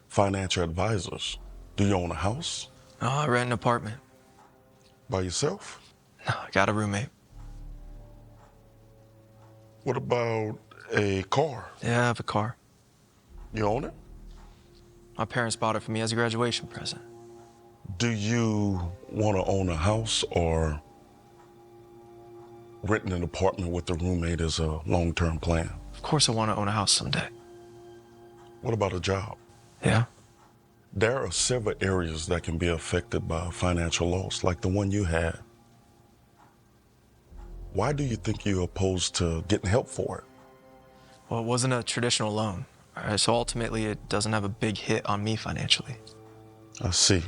financial advisors. Do you own a house? No, I rent an apartment. By yourself? No, I got a roommate. What about a car? Yeah, I have a car. You own it? My parents bought it for me as a graduation present. Do you want to own a house or renting an apartment with a roommate is a long-term plan. Of course I want to own a house someday. What about a job? Yeah? There are several areas that can be affected by financial loss, like the one you had. Why do you think you're opposed to getting help for it? Well, it wasn't a traditional loan. All right, so ultimately it doesn't have a big hit on me financially. I see.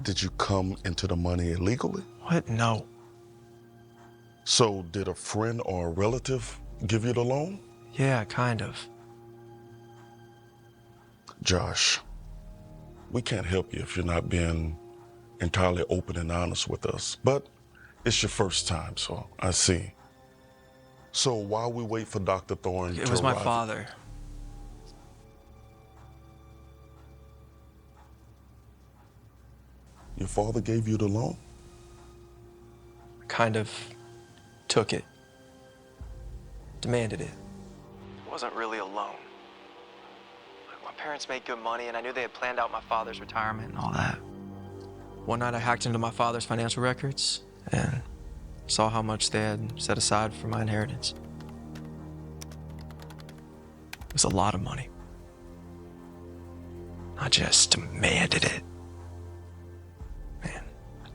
Did you come into the money illegally? What? No. So did a friend or a relative give you the loan? Yeah, kind of. Josh, we can't help you if you're not being entirely open and honest with us, but it's your first time, so I see. So while we wait for Dr. Thorne to It was my arrive- father. Your father gave you the loan? Kind of took it. Demanded it. It wasn't really a loan. My parents made good money, and I knew they had planned out my father's retirement and all that. One night I hacked into my father's financial records and saw how much they had set aside for my inheritance. It was a lot of money. I just demanded it.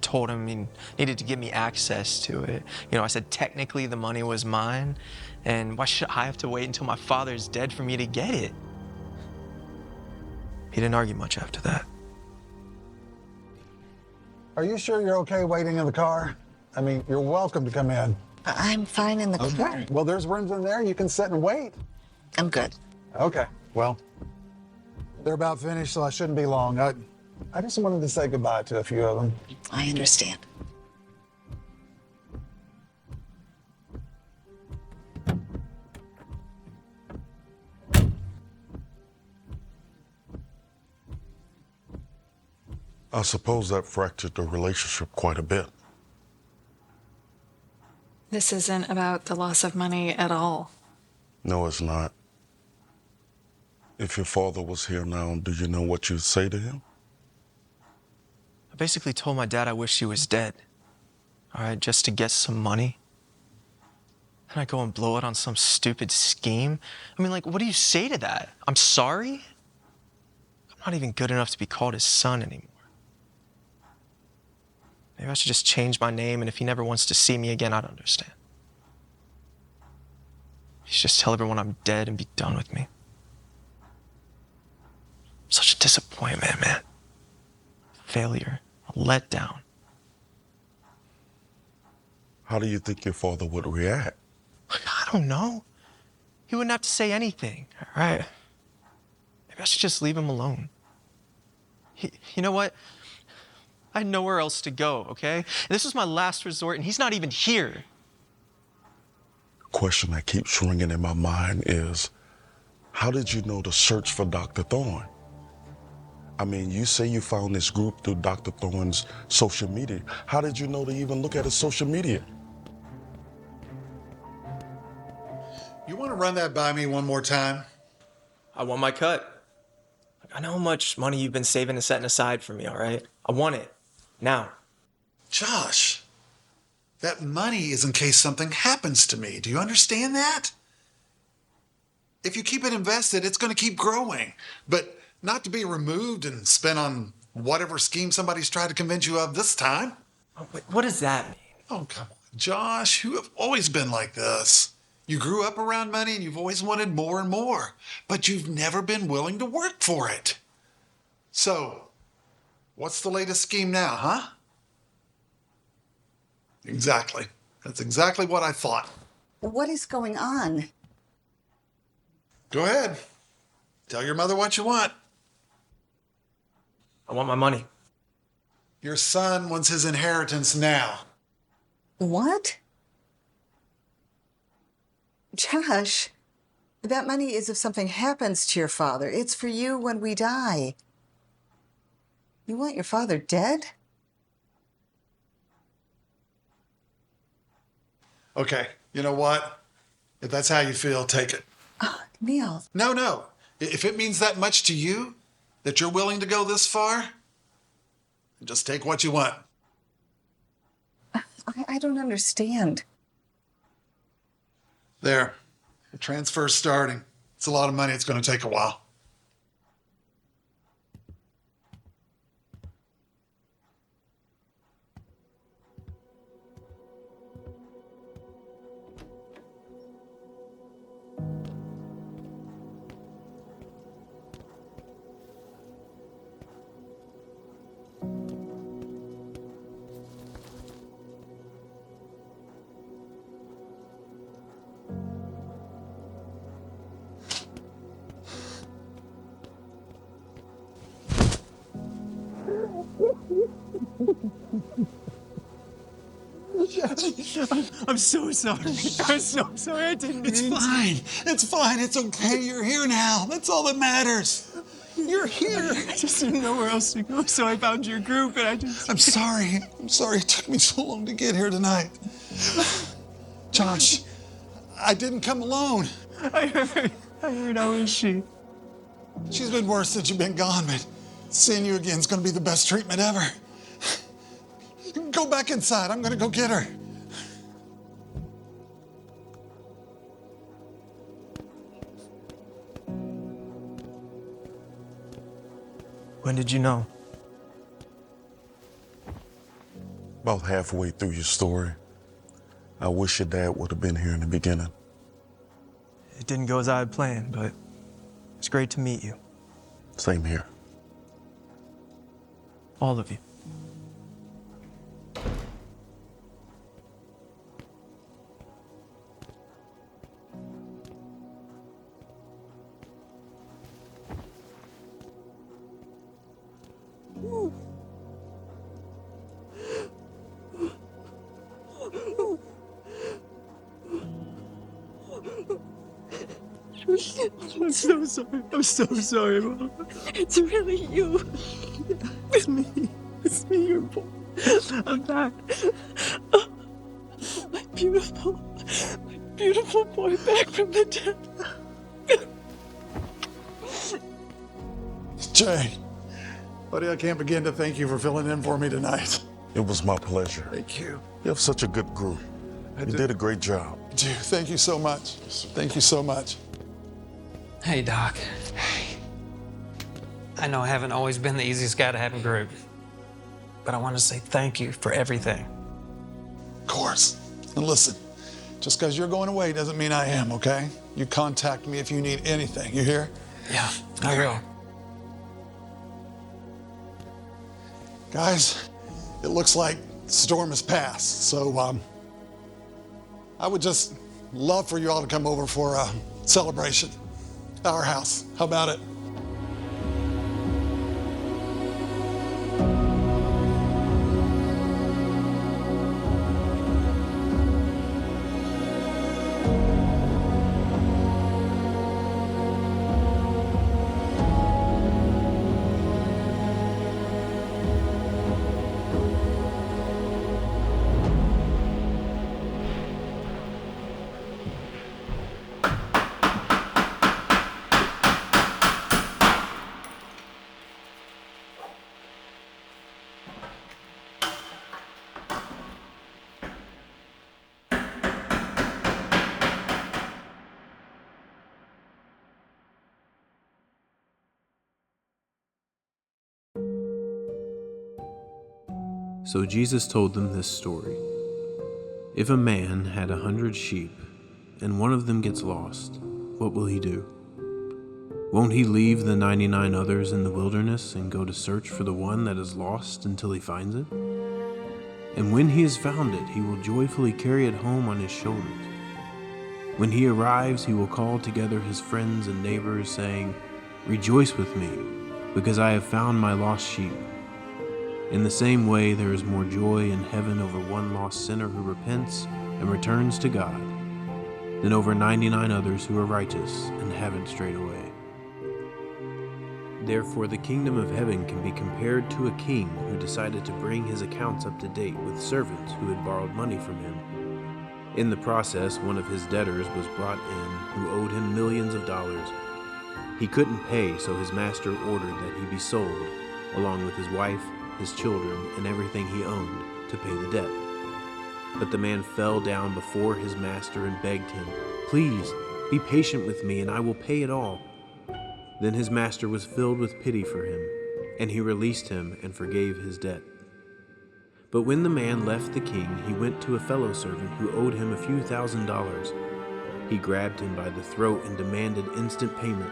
Told him he needed to give me access to it. You know, I said technically the money was mine, and why should I have to wait until my father's dead for me to get it? He didn't argue much after that. Are you sure you're okay waiting in the car? I mean, you're welcome to come in. I'm fine in the car. Okay. Well, there's rooms in there. You can sit and wait. I'm good. Okay. Well, they're about finished, so I shouldn't be long. I just wanted to say goodbye to a few of them. I understand. I suppose that fractured the relationship quite a bit. This isn't about the loss of money at all. No, it's not. If your father was here now, do you know what you'd say to him? I basically told my dad I wish he was dead. All right, just to get some money. Then I go and blow it on some stupid scheme. I mean, like, what do you say to that? I'm sorry? I'm not even good enough to be called his son anymore. Maybe I should just change my name, and if he never wants to see me again, I'd understand. He should just tell everyone I'm dead and be done with me. Such a disappointment, man. Failure, a letdown. How do you think your father would react? I don't know. He wouldn't have to say anything, all right? Maybe I should just leave him alone. You know what? I had nowhere else to go, okay? This was my last resort, and he's not even here. The question that keeps ringing in my mind is, how did you know to search for Dr. Thorne? I mean, you say you found this group through Dr. Thorne's social media. How did you know to even look at his social media? You want to run that by me one more time? I want my cut. I know how much money you've been saving and setting aside for me, all right? I want it. Now. Josh, that money is in case something happens to me. Do you understand that? If you keep it invested, it's going to keep growing. But not to be removed and spent on whatever scheme somebody's tried to convince you of this time. Oh, wait, what does that mean? Oh, come on. Josh, you have always been like this. You grew up around money and you've always wanted more and more, but you've never been willing to work for it. So, what's the latest scheme now, huh? Exactly. That's exactly what I thought. What is going on? Go ahead. Tell your mother what you want. I want my money. Your son wants his inheritance now. What? Josh, that money is if something happens to your father. It's for you when we die. You want your father dead? Okay, you know what? If that's how you feel, take it. Neil. No. If it means that much to you, that you're willing to go this far, just take what you want. I don't understand. There. The transfer's starting. It's a lot of money. It's going to take a while. I'm so sorry. I'm so sorry. I didn't mean It's fine. It's fine. It's okay. You're here now. That's all that matters. You're here. I just didn't know where else to go, so I found your group, and I just... I'm sorry. I'm sorry it took me so long to get here tonight. Josh, I didn't come alone. I heard. How is she? She's been worse since you've been gone, but seeing you again is going to be the best treatment ever. Go back inside. I'm going to go get her. When did you know? About halfway through your story. I wish your dad would have been here in the beginning. It didn't go as I had planned, but it's great to meet you. Same here. All of you. I'm so sorry. I'm so sorry, Mom. It's really you. It's me. It's me, your boy. I'm back. Oh, my beautiful boy back from the dead. Jay, buddy, I can't begin to thank you for filling in for me tonight. It was my pleasure. Thank you. You have such a good group. You did a great job. Dude, thank you so much. Thank you so much. Hey, Doc. I know I haven't always been the easiest guy to have in group, but I want to say thank you for everything. Of course. And listen, just because you're going away doesn't mean I am, okay? You contact me if you need anything. You hear? Yeah, I will. Guys, it looks like the storm has passed, so I would just love for you all to come over for a celebration at our house. How about it? So Jesus told them this story. If a man had 100 sheep, and one of them gets lost, what will he do? Won't he leave the 99 others in the wilderness and go to search for the one that is lost until he finds it? And when he has found it, he will joyfully carry it home on his shoulders. When he arrives, he will call together his friends and neighbors, saying, "Rejoice with me, because I have found my lost sheep." In the same way, there is more joy in heaven over one lost sinner who repents and returns to God than over 99 others who are righteous and haven't strayed away. Therefore, the kingdom of heaven can be compared to a king who decided to bring his accounts up to date with servants who had borrowed money from him. In the process, one of his debtors was brought in who owed him millions of dollars. He couldn't pay, so his master ordered that he be sold, along with his wife, his children, and everything he owned, to pay the debt. But the man fell down before his master and begged him, "Please, be patient with me, and I will pay it all." Then his master was filled with pity for him, and he released him and forgave his debt. But when the man left the king, he went to a fellow servant who owed him a few $1,000s. He grabbed him by the throat and demanded instant payment.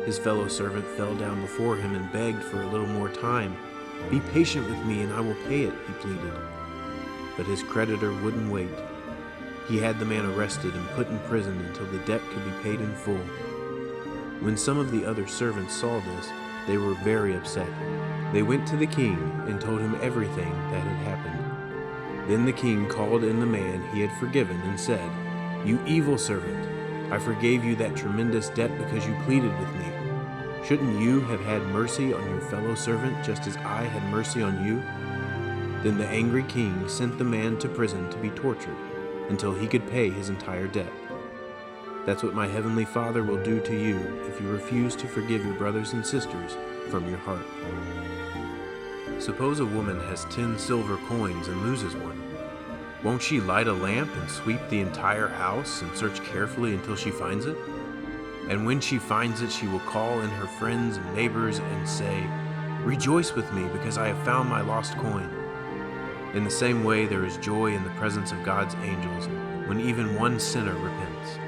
His fellow servant fell down before him and begged for a little more time. "Be patient with me and I will pay it," he pleaded. But his creditor wouldn't wait. He had the man arrested and put in prison until the debt could be paid in full. When some of the other servants saw this, they were very upset. They went to the king and told him everything that had happened. Then the king called in the man he had forgiven and said, "You evil servant, I forgave you that tremendous debt because you pleaded with me. Shouldn't you have had mercy on your fellow servant just as I had mercy on you?" Then the angry king sent the man to prison to be tortured until he could pay his entire debt. That's what my heavenly Father will do to you if you refuse to forgive your brothers and sisters from your heart. Suppose a woman has 10 silver coins and loses one. Won't she light a lamp and sweep the entire house and search carefully until she finds it? And when she finds it, she will call in her friends and neighbors and say, "Rejoice with me because I have found my lost coin." In the same way, there is joy in the presence of God's angels when even one sinner repents.